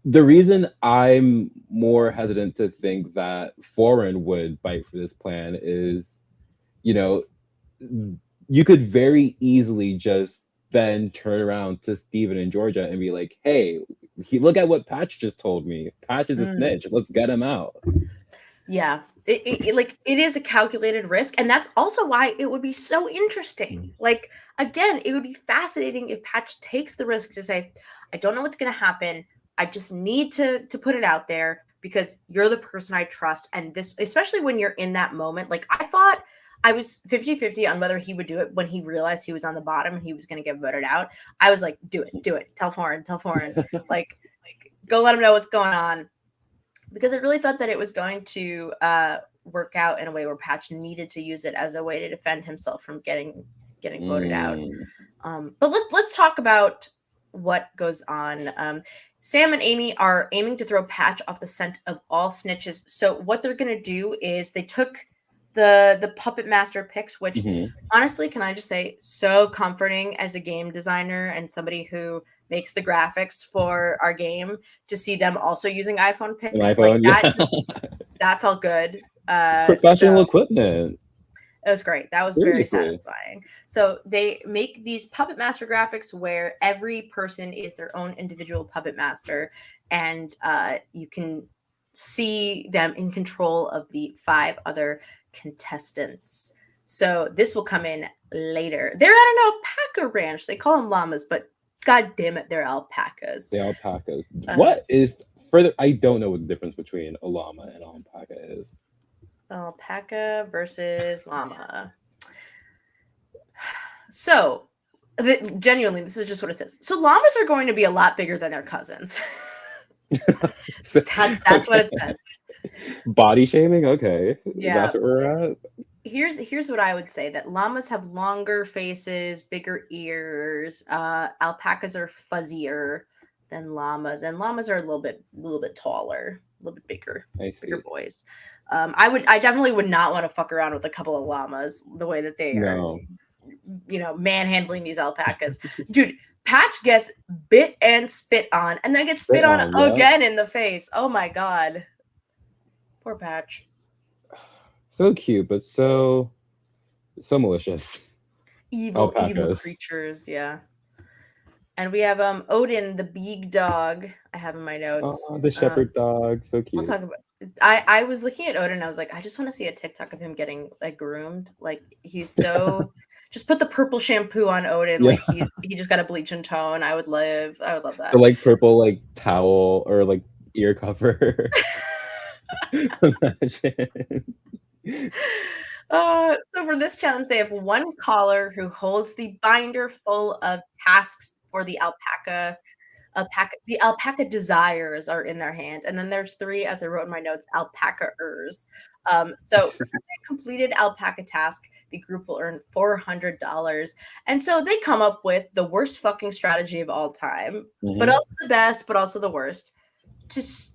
Speaker 2: the reason I'm more hesitant to think that Foreign would bite for this plan is, you know, you could very easily just then turn around to Steven and Georgia and be like, hey, look at what Patch just told me. Patch is a snitch. Let's get him out.
Speaker 1: yeah, it is a calculated risk, and that's also why it would be so interesting. Like again, it would be fascinating if Patch takes the risk to say, I don't know what's going to happen. I just need to put it out there because you're the person I trust. And this, especially when you're in that moment, like I thought I was 50-50 on whether he would do it when he realized he was on the bottom and he was going to get voted out. I was like, do it. Tell Foreign, like go let him know what's going on. Because I really thought that it was going to work out in a way where Patch needed to use it as a way to defend himself from getting voted out. But let's talk about what goes on. Sam and Amy are aiming to throw Patch off the scent of all snitches. So what they're going to do is they took the Puppet Master picks, which honestly, can I just say, so comforting as a game designer and somebody who makes the graphics for our game to see them also using iPhone picks.
Speaker 2: iPhone,
Speaker 1: that felt good.
Speaker 2: Professional equipment.
Speaker 1: It was great. That was very satisfying. So they make these Puppet Master graphics where every person is their own individual Puppet Master, and you can see them in control of the 5 other contestants. So this will come in later. They're at an alpaca ranch. They call them llamas, but God damn it, they're alpacas.
Speaker 2: The alpacas. What is further? I don't know what the difference between a llama and an alpaca is.
Speaker 1: Alpaca versus llama. So, genuinely, this is just what it says. So llamas are going to be a lot bigger than their cousins. That's what it says.
Speaker 2: Body shaming? Okay.
Speaker 1: Yeah.
Speaker 2: That's what we're at.
Speaker 1: Here's what I would say, that llamas have longer faces, bigger ears. Alpacas are fuzzier than llamas, and llamas are a little bit taller, a little bit bigger boys. I definitely would not want to fuck around with a couple of llamas the way that they are, manhandling these alpacas. Dude, Patch gets bit and spit on, and then gets spit on again in the face. Oh my God. Poor Patch.
Speaker 2: So cute, but so malicious.
Speaker 1: Evil creatures, yeah. And we have Odin, the big dog. I have in my notes.
Speaker 2: Oh, the shepherd dog, so cute.
Speaker 1: We'll talk about. I was looking at Odin, and I was like, I just want to see a TikTok of him getting like groomed. Like he's so. Just put the purple shampoo on Odin. Yeah. Like he just got a bleach and tone. I would love that.
Speaker 2: The like purple like towel or like ear cover. Imagine.
Speaker 1: So for this challenge, they have one caller who holds the binder full of tasks for the alpaca. The alpaca desires are in their hand, and then there's 3, as I wrote in my notes, alpaca-ers. So for every completed alpaca task, the group will earn $400. And so they come up with the worst fucking strategy of all time, but also the best, but also the worst.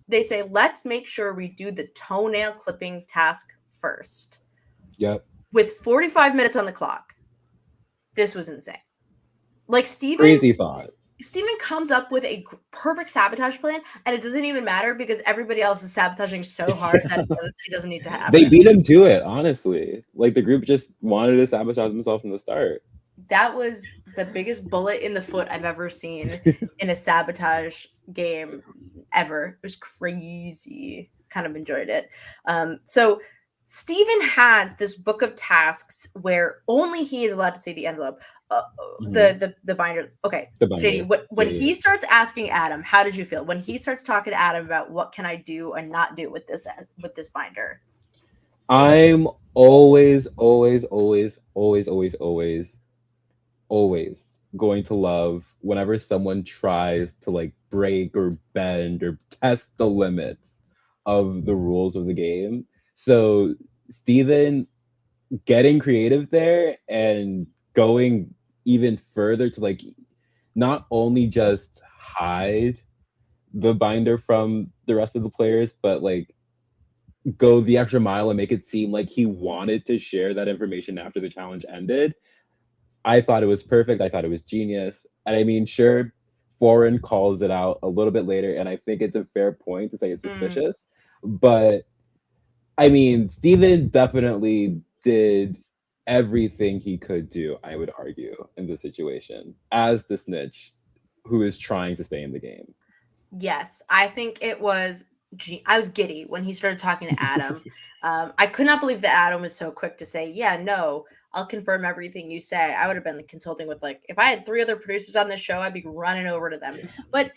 Speaker 1: They say, let's make sure we do the toenail clipping task first.
Speaker 2: Yep.
Speaker 1: With 45 minutes on the clock. This was insane. Like
Speaker 2: crazy thought.
Speaker 1: Steven comes up with a perfect sabotage plan, and it doesn't even matter because everybody else is sabotaging so hard that it doesn't need to happen.
Speaker 2: They beat him to it, honestly. Like the group just wanted to sabotage themselves from the start.
Speaker 1: That was the biggest bullet in the foot I've ever seen in a sabotage game ever. It was crazy. Kind of enjoyed it. So Steven has this book of tasks where only he is allowed to see the envelope. The binder. Okay, the binder. JD, when he starts asking Adam, how did you feel? When he starts talking to Adam about what can I do and not do with this binder?
Speaker 2: I'm always, always, always, always, always, always, always going to love whenever someone tries to like break or bend or test the limits of the rules of the game. So Steven getting creative there and going even further to like not only just hide the binder from the rest of the players, but like go the extra mile and make it seem like he wanted to share that information after the challenge ended. I thought it was perfect. I thought it was genius. And I mean, sure, Foreign calls it out a little bit later, and I think it's a fair point to say it's
Speaker 1: Mm,
Speaker 2: suspicious. But I mean, Steven definitely did everything he could do, I would argue, in this situation as the snitch who is trying to stay in the game.
Speaker 1: yes, I think it was. I was giddy when he started talking to Adam. I could not believe that Adam was so quick to say, "Yeah, no, I'll confirm everything you say." I would have been consulting with like if I had three other producers on this show, I'd be running over to them. But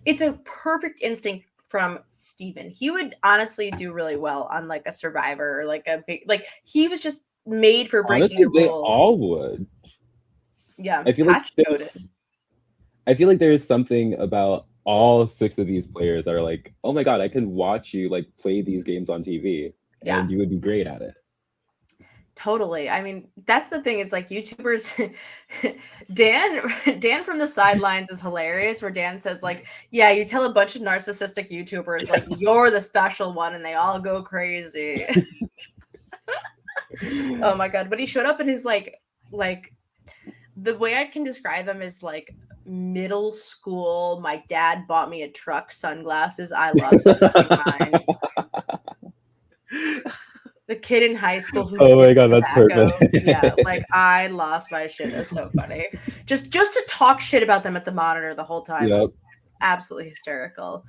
Speaker 1: it's a perfect instinct from Steven. He would honestly do really well on like a Survivor or like a big like he was just made for breaking
Speaker 2: Honestly,
Speaker 1: the
Speaker 2: they
Speaker 1: rules.
Speaker 2: all would.
Speaker 1: Yeah,
Speaker 2: I feel like
Speaker 1: Patch
Speaker 2: there's
Speaker 1: goaded.
Speaker 2: I feel like there's something about all six of these players that are like, oh my god, I can watch you like play these games on TV
Speaker 1: Yeah.
Speaker 2: and you would be great at it.
Speaker 1: Totally. I mean, that's the thing. It's like YouTubers. Dan from the sidelines is hilarious. Where Dan says like, "Yeah, you tell a bunch of narcissistic YouTubers like you're the special one, and they all go crazy." Oh my god! But he showed up in his like the way I can describe him is like middle school. My dad bought me a truck, sunglasses. I lost my fucking mind. The kid in high school who
Speaker 2: Oh my
Speaker 1: dipped
Speaker 2: god, that's perfect.
Speaker 1: tobacco. Yeah, like I lost my shit. It was so funny. Just to talk shit about them at the monitor the whole time
Speaker 2: Yep.
Speaker 1: was absolutely hysterical.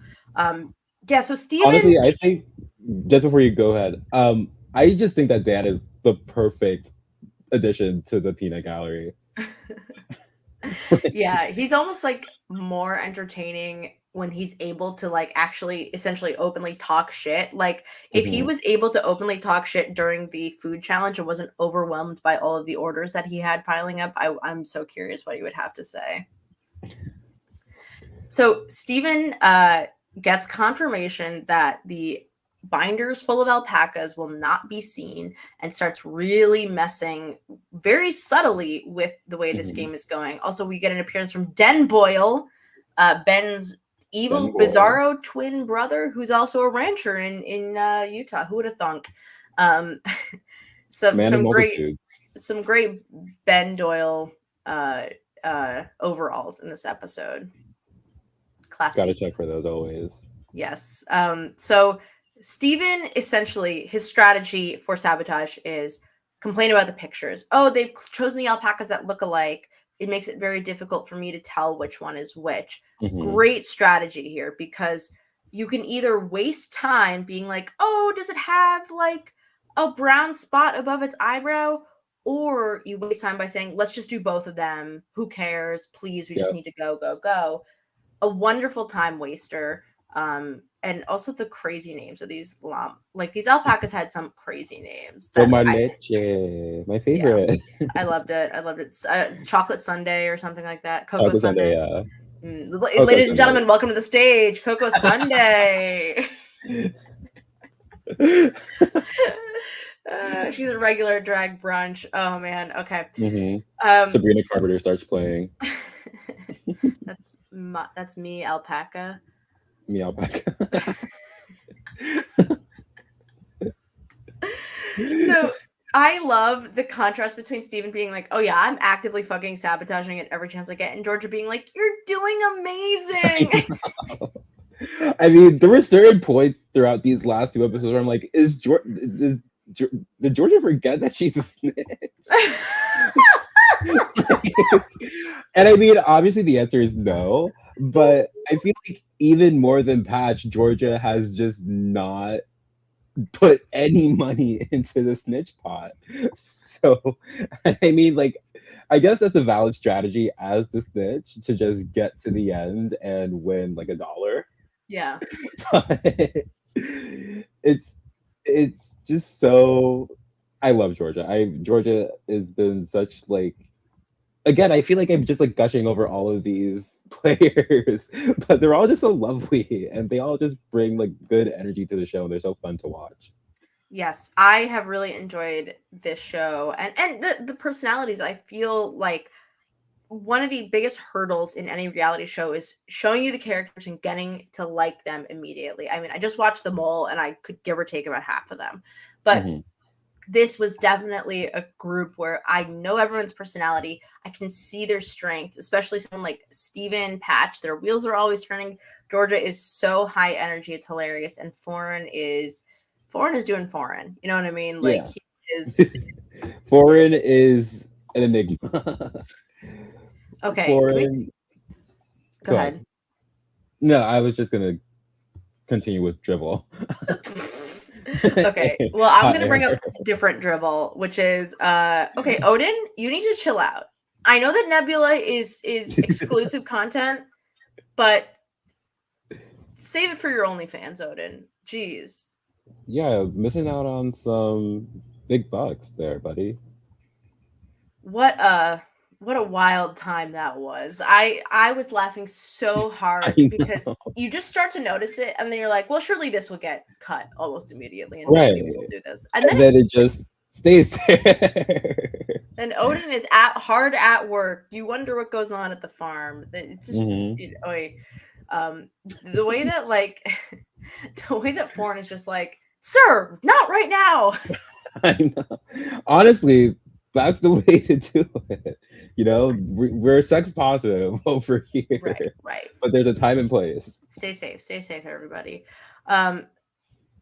Speaker 1: Yeah, so Steven,
Speaker 2: Honestly, I think just before you go ahead, I just think that Dan is the perfect addition to the peanut gallery.
Speaker 1: yeah, he's almost like more entertaining when he's able to like actually essentially openly talk shit. Like if he
Speaker 2: Mhm.
Speaker 1: was able to openly talk shit during the food challenge and wasn't overwhelmed by all of the orders that he had piling up, I'm so curious what he would have to say. So Stephen gets confirmation that the binders full of alpacas will not be seen and starts really messing very subtly with the way this
Speaker 2: Mhm.
Speaker 1: game is going. Also, we get an appearance from Den Boyle, Ben's
Speaker 2: Ben
Speaker 1: evil
Speaker 2: Boyle.
Speaker 1: bizarro twin brother, who's also a rancher in Utah. Who would have thunk? Um, some
Speaker 2: Man of
Speaker 1: some great
Speaker 2: multitudes.
Speaker 1: some great Ben Doyle uh, overalls in this episode.
Speaker 2: Gotta
Speaker 1: Classy.
Speaker 2: check for those always.
Speaker 1: Yes. So Steven essentially his strategy for sabotage is complain about the pictures. Oh, they've chosen the alpacas that look alike. It makes it very difficult for me to tell which one is which.
Speaker 2: Mhm.
Speaker 1: Great strategy here because you can either waste time being like, oh, does it have like a brown spot above its eyebrow? Or you waste time by saying, let's just do both of them. Who cares? Please, we just
Speaker 2: Yep.
Speaker 1: need to go, go, go. A wonderful time waster. And also the crazy names of these like these alpacas had some crazy names that
Speaker 2: Tomar
Speaker 1: I
Speaker 2: leche. My
Speaker 1: yeah,
Speaker 2: favorite.
Speaker 1: I loved it. I loved it. Chocolate Sunday or something like that. Cocoa
Speaker 2: Chocolate Sunday,
Speaker 1: Sunday.
Speaker 2: yeah. Cocoa
Speaker 1: Ladies and
Speaker 2: Sunday.
Speaker 1: gentlemen, welcome to the stage, Cocoa Sunday. She's a regular drag brunch. Oh man. Okay.
Speaker 2: Mhm.
Speaker 1: Um,
Speaker 2: Sabrina Carpenter starts playing
Speaker 1: that's me, alpaca.
Speaker 2: Meow Pack.
Speaker 1: So I love the contrast between Steven being like, oh yeah, I'm actively fucking sabotaging it every chance I get, and Georgia being like, you're doing amazing.
Speaker 2: I mean, there were certain points throughout these last two episodes where I'm like, did Georgia forget that she's a snitch? And I mean, obviously the answer is no, but I feel like even more than Patch, Georgia has just not put any money into the snitch pot. So, I mean, like, I guess that's a valid strategy as the snitch to just get to the end and win like $1.
Speaker 1: Yeah.
Speaker 2: But it's it's just so I love Georgia. Georgia has been such like again, I feel like I'm just like gushing over all of these players, but they're all just so lovely and they all just bring like good energy to the show and they're so fun to watch.
Speaker 1: Yes, I have really enjoyed this show, and the personalities. I feel like one of the biggest hurdles in any reality show is showing you the characters and getting to like them immediately. I mean, I just watched The Mole and I could give or take about half of them. But
Speaker 2: Hmm.
Speaker 1: this was definitely a group where I know everyone's personality. I can see their strength, especially someone like Steven Patch. Their wheels are always turning. Georgia is so high energy, it's hilarious. And Foreign is doing foreign. You know what I mean? Like
Speaker 2: Yeah.
Speaker 1: he is
Speaker 2: Foreign is an enigma.
Speaker 1: okay. Can we
Speaker 2: Foreign,
Speaker 1: go
Speaker 2: go ahead.
Speaker 1: ahead?
Speaker 2: No, I was just gonna continue with dribble.
Speaker 1: Okay. Well, I'm
Speaker 2: Hot
Speaker 1: gonna
Speaker 2: air.
Speaker 1: bring up different dribble, which is okay, Odin, you need to chill out. I know that Nebula is exclusive content, but save it for your OnlyFans, Odin. Jeez.
Speaker 2: Yeah, missing out on some big bucks there, buddy.
Speaker 1: What a what a wild time that was. I was laughing so
Speaker 2: I
Speaker 1: hard because
Speaker 2: know.
Speaker 1: you just start to notice it and then you're like, well, surely this will get cut almost immediately and
Speaker 2: Right.
Speaker 1: nobody will do this. And then
Speaker 2: And then it just stays there.
Speaker 1: and Odin is at hard at work. You wonder what goes on at the farm. It's just
Speaker 2: Hmm.
Speaker 1: the way that like the way that Foreign is just like, sir, not right now.
Speaker 2: I know. Honestly, that's the way to do it. You know, we're sex positive over
Speaker 1: Right,
Speaker 2: here,
Speaker 1: right.
Speaker 2: but there's a time and place.
Speaker 1: Stay safe, everybody. Um,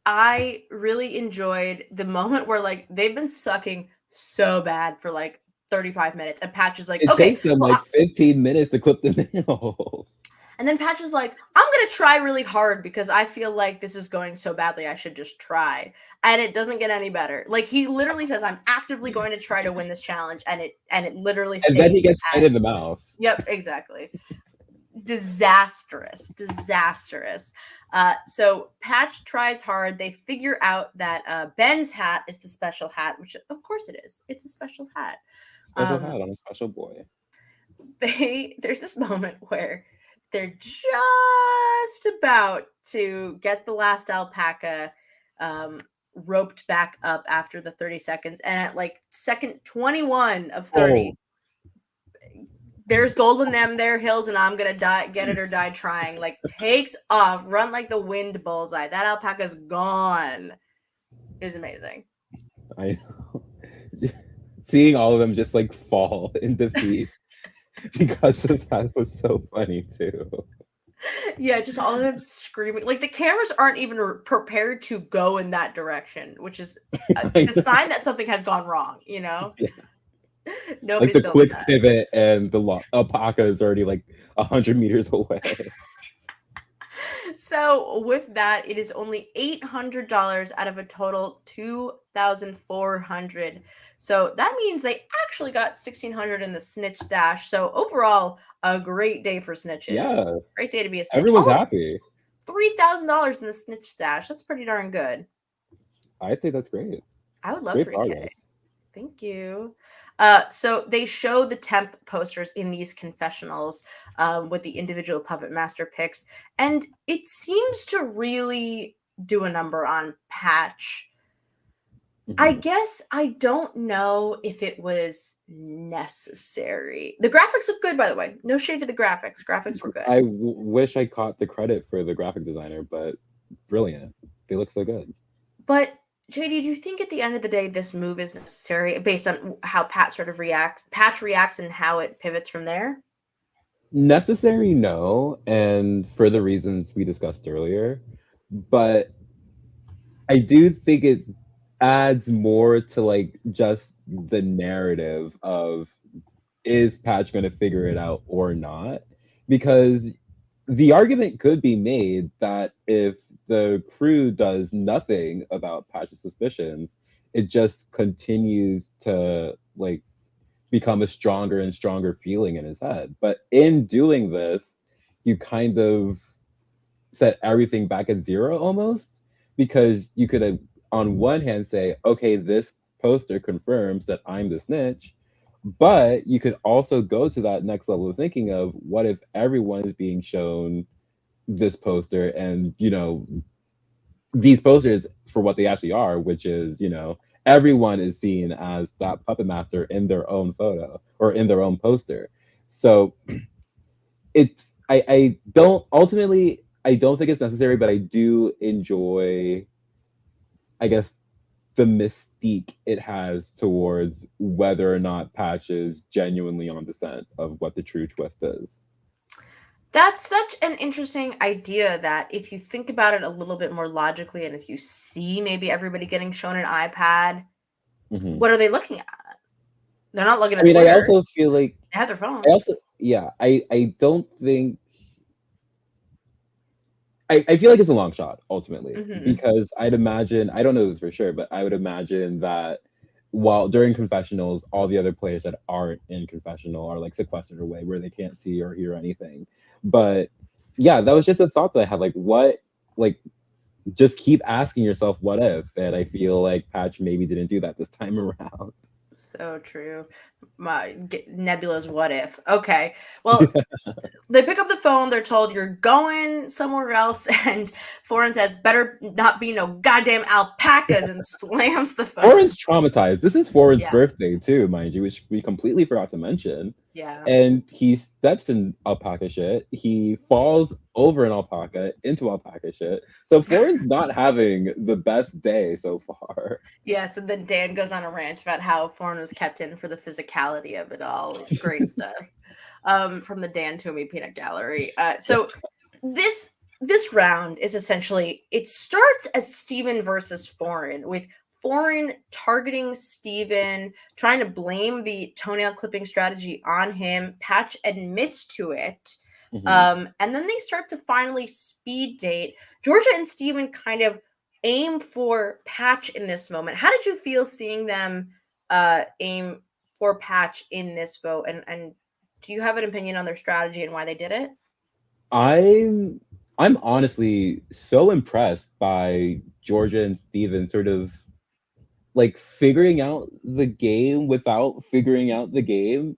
Speaker 1: I really enjoyed the moment where like they've been sucking so bad for like 35 minutes, and Patch is like,
Speaker 2: It
Speaker 1: okay,
Speaker 2: takes them
Speaker 1: well,
Speaker 2: like 15 minutes to clip the nails.
Speaker 1: and then Patch is like, I'm gonna try really hard because I feel like this is going so badly. I should just try. And it doesn't get any better. Like he literally says, I'm actively going to try to win this challenge, and it literally
Speaker 2: And then
Speaker 1: stays
Speaker 2: he gets
Speaker 1: at
Speaker 2: spit in the mouth.
Speaker 1: yep, exactly. Disastrous. So Patch tries hard. They figure out that Ben's hat is the special hat, which of course it is. It's a special hat.
Speaker 2: Special
Speaker 1: Um,
Speaker 2: hat on a special boy.
Speaker 1: there's this moment where they're just about to get the last alpaca roped back up after the 30 seconds, and at like second 21 of 30,
Speaker 2: Oh,
Speaker 1: there's gold in them there hills, and I'm gonna die, get it or die trying. Like takes off, run like the wind, bullseye. That alpaca's gone. It was amazing.
Speaker 2: I know. Seeing all of them just like fall in defeat because of that was so funny too.
Speaker 1: Yeah, just all of them screaming. Like the cameras aren't even prepared to go in that direction, which is
Speaker 2: I
Speaker 1: the
Speaker 2: know.
Speaker 1: sign that something has gone wrong.
Speaker 2: Yeah. Like
Speaker 1: Nobody's
Speaker 2: the
Speaker 1: filming
Speaker 2: quick
Speaker 1: that.
Speaker 2: pivot and the alpaca is already like 100 meters away.
Speaker 1: So with that, it is only $800 out of a total 2,400. So that means they actually got 1,600 in the snitch stash. So overall, a great day for snitches.
Speaker 2: Yeah,
Speaker 1: Great day to be a snitch.
Speaker 2: everyone's
Speaker 1: Almost
Speaker 2: happy.
Speaker 1: $3,000 in the snitch stash. That's pretty darn good.
Speaker 2: I'd say that's great.
Speaker 1: I would love
Speaker 2: Great
Speaker 1: 3K.
Speaker 2: progress.
Speaker 1: Thank you. So they show the temp posters in these confessionals with the individual puppet master picks, and it seems to really do a number on Patch. I
Speaker 2: Mhm.
Speaker 1: guess I don't know if it was necessary. The graphics look good, by the way. No shade to the graphics. Graphics were good.
Speaker 2: Wish I caught the credit for the graphic designer, but brilliant. They look so good.
Speaker 1: But JD, do you think at the end of the day this move is necessary based on how Patch reacts and how it pivots from there?
Speaker 2: Necessary, no, and for the reasons we discussed earlier. But I do think it adds more to like just the narrative of is Patch going to figure it out or not? Because the argument could be made that if the crew does nothing about Patch's suspicions, it just continues to like become a stronger and stronger feeling in his head. But in doing this, you kind of set everything back at zero almost because you could have on one hand say, okay, this poster confirms that I'm the snitch, but you could also go to that next level of thinking of what if everyone is being shown this poster and, these posters for what they actually are, which is, everyone is seen as that puppet master in their own photo or in their own poster. So I don't ultimately I don't think it's necessary, but I do enjoy, I guess, the mystique it has towards whether or not Patch is genuinely on the scent of what the true twist is.
Speaker 1: That's such an interesting idea that if you think about it a little bit more logically, and if you see maybe everybody getting shown an iPad,
Speaker 2: Hmm.
Speaker 1: what are they looking at? They're not looking
Speaker 2: I
Speaker 1: at
Speaker 2: mean, I
Speaker 1: Twitter.
Speaker 2: also feel like
Speaker 1: They have their
Speaker 2: I
Speaker 1: phones.
Speaker 2: also yeah, I don't think I feel like it's a long shot ultimately
Speaker 1: Hmm.
Speaker 2: because I'd imagine I don't know this for sure, but I would imagine that while during confessionals, all the other players that aren't in confessional are like sequestered away where they can't see or hear anything. But yeah, that was just a thought that I had. Like, what, like, just keep asking yourself, what if? And I feel like Patch maybe didn't do that this time around.
Speaker 1: So true. Nebula's what if. Okay. Well, they pick up the phone. They're told you're going somewhere else, and Foreign says, "Better not be no goddamn alpacas," and slams the phone.
Speaker 2: Foreign's traumatized. This is Foreign's
Speaker 1: Yeah.
Speaker 2: birthday too, mind you, which we completely forgot to mention.
Speaker 1: Yeah.
Speaker 2: And he steps in alpaca shit. He falls over an alpaca into alpaca shit. So Foreign's not having the best day so far.
Speaker 1: Yes, and then Dan goes on a rant about how Foreign was kept in for the physicality of it all. Great stuff. From the Dan Toomey Peanut Gallery. So this round is essentially, it starts as Steven versus Foreign, with Foreign targeting Steven, trying to blame the toenail clipping strategy on him. Patch admits to it.
Speaker 2: Mhm.
Speaker 1: And then they start to finally speed date. Georgia and Steven kind of aim for Patch in this moment. How did you feel seeing them aim for Patch in this vote? And do you have an opinion on their strategy and why they did it?
Speaker 2: I'm I'm honestly so impressed by Georgia and Steven sort of like figuring out the game without figuring out the game.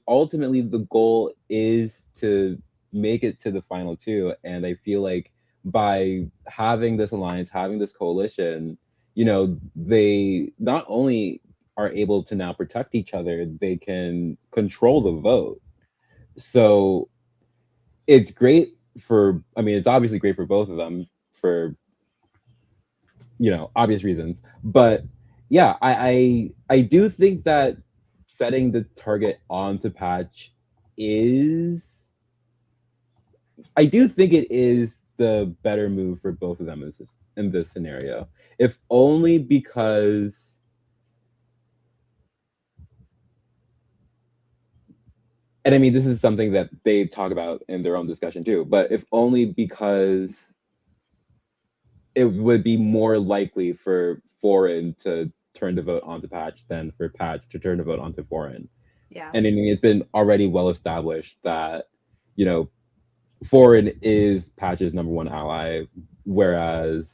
Speaker 2: Ultimately the goal is to make it to the final two. And I feel like by having this alliance, having this coalition, they not only are able to now protect each other, they can control the vote. So it's great I mean, it's obviously great for both of them for obvious reasons. But yeah, I do think that setting the target onto Patch is I do think it is the better move for both of them in this scenario. If only because, and I mean this is something that they talk about in their own discussion too, but if only because it would be more likely for Foreign to turn the vote onto Patch than for Patch to turn the vote onto Foreign.
Speaker 1: Yeah.
Speaker 2: And I mean, it's been already well established that, you know, Foreign is Patch's number one ally, whereas,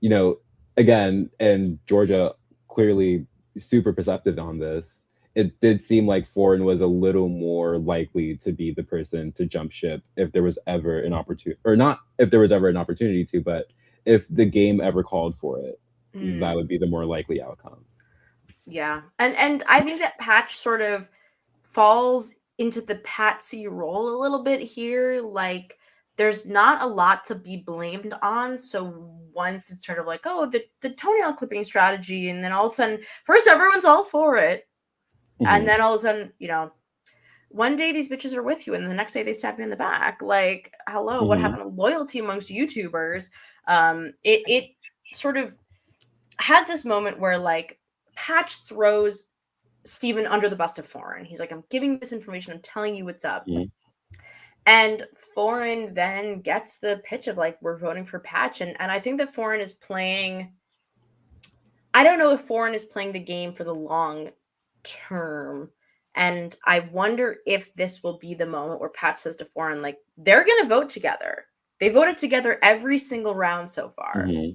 Speaker 2: you know, again, and Georgia clearly super perceptive on this, it did seem like Foreign was a little more likely to be the person to jump ship if there was ever an opportunity, or not if there was ever an opportunity to, but if the game ever called for it, that
Speaker 1: Mm,
Speaker 2: would be the more likely outcome.
Speaker 1: yeah. And I think that Patch sort of falls into the patsy role a little bit here. Like, there's not a lot to be blamed on. So once it's sort of like, oh, the toenail clipping strategy, and then all of a sudden, first everyone's all for it, and
Speaker 2: Hmm.
Speaker 1: then all of a sudden, one day these bitches are with you, and the next day they stab you in the back. Like, hello, what
Speaker 2: Hmm.
Speaker 1: happened to loyalty amongst YouTubers? It sort of has this moment where like Patch throws Steven under the bus to Foreign. He's like, I'm giving you this information, I'm telling you what's up.
Speaker 2: Hmm.
Speaker 1: And Foreign then gets the pitch of like, we're voting for Patch. And I think that Foreign is playing, I don't know if Foreign is playing the game for the long term. And I wonder if this will be the moment where Patch says to Foreign, like, they're going to vote together. They voted together every single round so far.
Speaker 2: Hmm.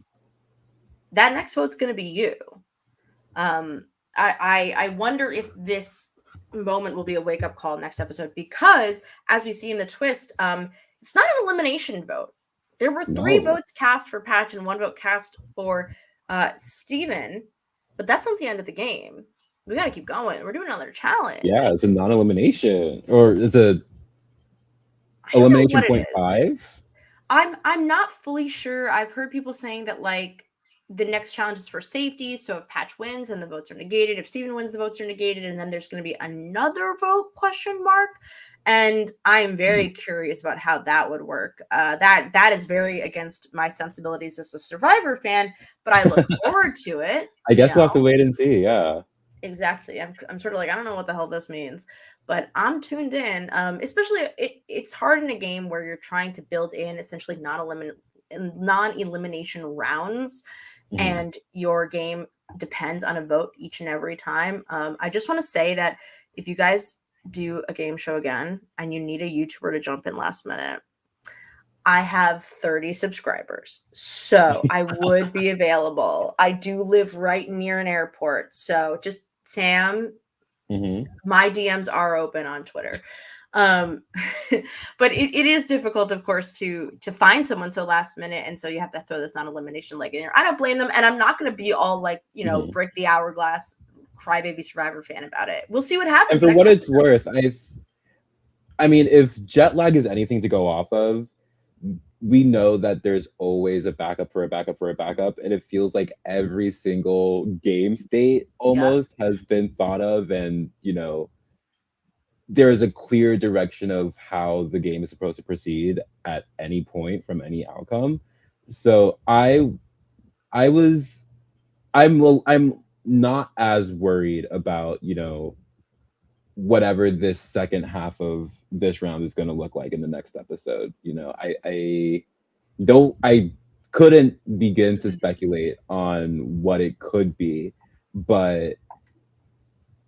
Speaker 1: that next vote's going to be you. I wonder if this moment will be a wake up call next episode, because as we see in the twist, it's not an elimination vote. There were 3 votes cast for Patch and 1 vote cast for Steven, but that's not the end of the game. We got to keep going. We're doing another challenge.
Speaker 2: Yeah, it's a non-elimination, or it's a elimination 0.5.
Speaker 1: I'm not fully sure. I've heard people saying that like the next challenge is for safety. So if Patch wins, and the votes are negated. If Steven wins, the votes are negated, and then there's going to be another vote ? And I'm very curious about how that would work. That is very against my sensibilities as a Survivor fan, but I look forward to it.
Speaker 2: I guess we'll have to wait and see. Yeah.
Speaker 1: Exactly. I'm sort of like, I don't know what the hell this means, but I'm tuned in. Especially it's hard in a game where you're trying to build in essentially non-elimination rounds, and your game depends on a vote each and every time. I just want to say that if you guys do a game show again and you need a YouTuber to jump in last minute, I have 30 subscribers, so I would be available. I do live right near an airport, so just Sam, my DMs are open on Twitter. But it is difficult, of course, to find someone so last minute, and so you have to throw this non-elimination leg in there. I don't blame them, and I'm not going to be all like, break the hourglass crybaby Survivor fan about it. We'll see what happens.
Speaker 2: And for what it's worth, I mean, if jet lag is anything to go off of, we know that there's always a backup for a backup for a backup, and it feels like every single game state almost has been thought of, and there is a clear direction of how the game is supposed to proceed at any point from any outcome. So I'm not as worried about whatever this second half of this round is going to look like in the next episode. I couldn't begin to speculate on what it could be, but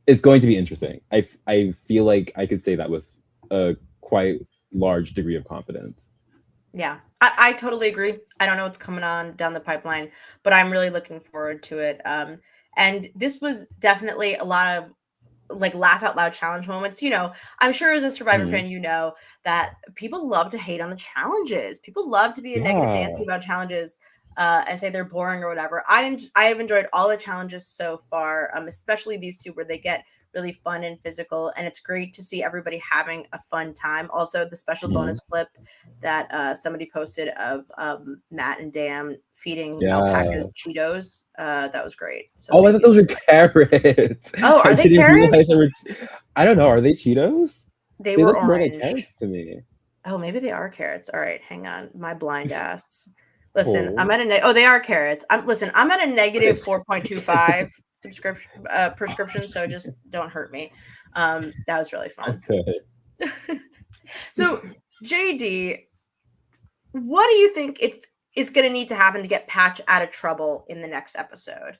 Speaker 2: it's going to be interesting. I feel like I could say that with a quite large degree of confidence.
Speaker 1: Yeah, I totally agree. I don't know what's coming on down the pipeline, but I'm really looking forward to it. And this was definitely a lot of like laugh out loud challenge moments. I'm sure as a Survivor fan, that people love to hate on the challenges. People love to be a negative Nancy about challenges and say they're boring or whatever. I have enjoyed all the challenges so far, especially these 2 where they get really fun and physical, and it's great to see everybody having a fun time. Also, the special bonus clip that somebody posted of Matt and Dan feeding alpacas Cheetos, that was great. So
Speaker 2: I thought those were carrots.
Speaker 1: Oh, are they carrots?
Speaker 2: I don't know. Are they Cheetos?
Speaker 1: They were orange.
Speaker 2: Like carrots to me.
Speaker 1: Oh, maybe they are carrots. All right, hang on. My blind ass. Listen, I'm at a they are carrots. I'm at a negative 4.25 prescription, so just don't hurt me. That was really fun.
Speaker 2: Okay.
Speaker 1: So, JD, what do you think it's going to need to happen to get Patch out of trouble in the next episode?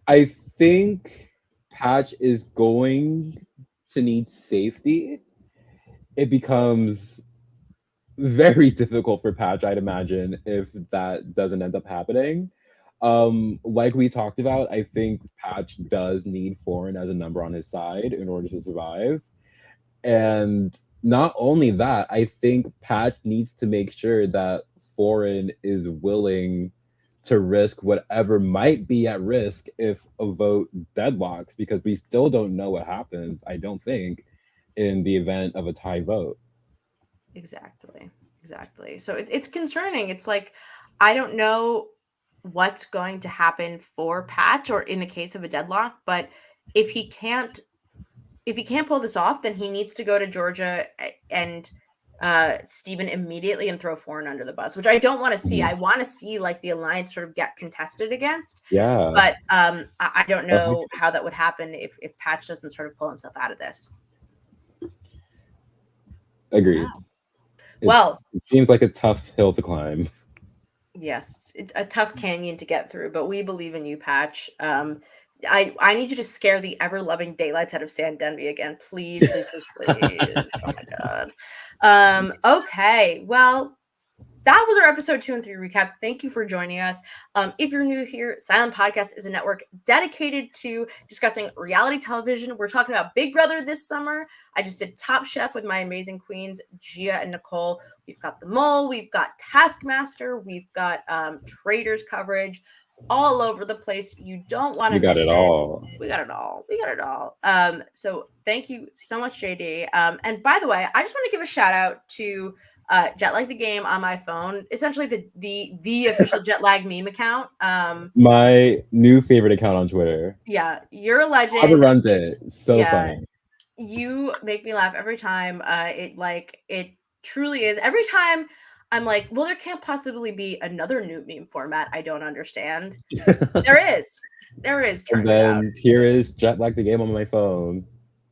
Speaker 2: I think Patch is going to need safety. It becomes very difficult for Patch, I'd imagine, if that doesn't end up happening. Like we talked about, I think Patch does need Foreign as a number on his side in order to survive. And not only that, I think Patch needs to make sure that Foreign is willing to risk whatever might be at risk if a vote deadlocks, because we still don't know what happens, I don't think, in the event of a tie vote.
Speaker 1: Exactly. So it's concerning. It's like, I don't know what's going to happen for Patch or in the case of a deadlock, but if he can't pull this off, then he needs to go to Georgia and Steven immediately and throw Foreign under the bus, which I don't want to see. I want to see like the alliance sort of get contested against.
Speaker 2: Yeah.
Speaker 1: But I don't know how that would happen if Patch doesn't sort of pull himself out of this.
Speaker 2: Agreed.
Speaker 1: Wow. Well,
Speaker 2: it seems like a tough hill to climb.
Speaker 1: Yes, it's a tough canyon to get through, but we believe in you, Patch. I need you to scare the ever-loving daylights out of San Denby again, please, please, please, please. Oh my god. Okay, well, that was our episode 2 and 3 recap. Thank you for joining us. If you're new here, Silent Podcast is a network dedicated to discussing reality television. We're talking about Big Brother this summer. I just did Top Chef with my amazing queens, Gia and Nicole. We've got The Mole. We've got Taskmaster. We've got Traders coverage all over the place. You don't want to miss it. We got it all. We got it all. So thank you so much, JD. And by the way, I just want to give a shout out to Jet Lag the Game on my phone. Essentially the official Jet Lag meme account.
Speaker 2: My new favorite account on Twitter.
Speaker 1: Yeah, you're a legend.
Speaker 2: Whoever runs it, so funny.
Speaker 1: You make me laugh every time. It truly is. Every time I'm like, well, there can't possibly be another new meme format I don't understand. There is. There is, turns
Speaker 2: and then
Speaker 1: out.
Speaker 2: Here is Jet Lag the Game on my phone,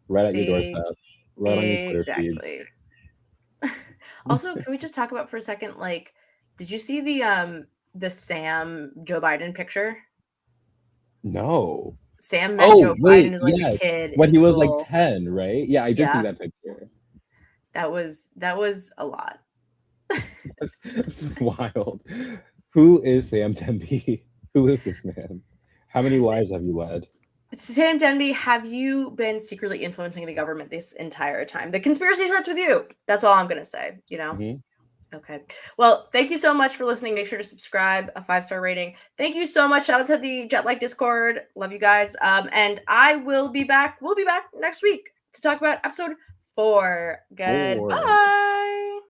Speaker 2: right at your doorstep, right on your Twitter feed.
Speaker 1: Exactly. Also, can we just talk about for a second, like, did you see the Sam Joe Biden picture?
Speaker 2: No.
Speaker 1: Sam met Joe Biden as like a kid
Speaker 2: when he was
Speaker 1: school.
Speaker 2: like 10, right? Yeah, I did see that picture.
Speaker 1: That was a lot.
Speaker 2: That's wild. Who is Sam Denby? Who is this man? How many lives have you led?
Speaker 1: Sam Denby, have you been secretly influencing the government this entire time? The conspiracy starts with you. That's all I'm going to say, you know? Mm-hmm. Okay. Well, thank you so much for listening. Make sure to subscribe, a 5-star rating. Thank you so much. Shout out to the Jet Lag Discord. Love you guys. And I will be back. We'll be back next week to talk about episode 4. Goodbye.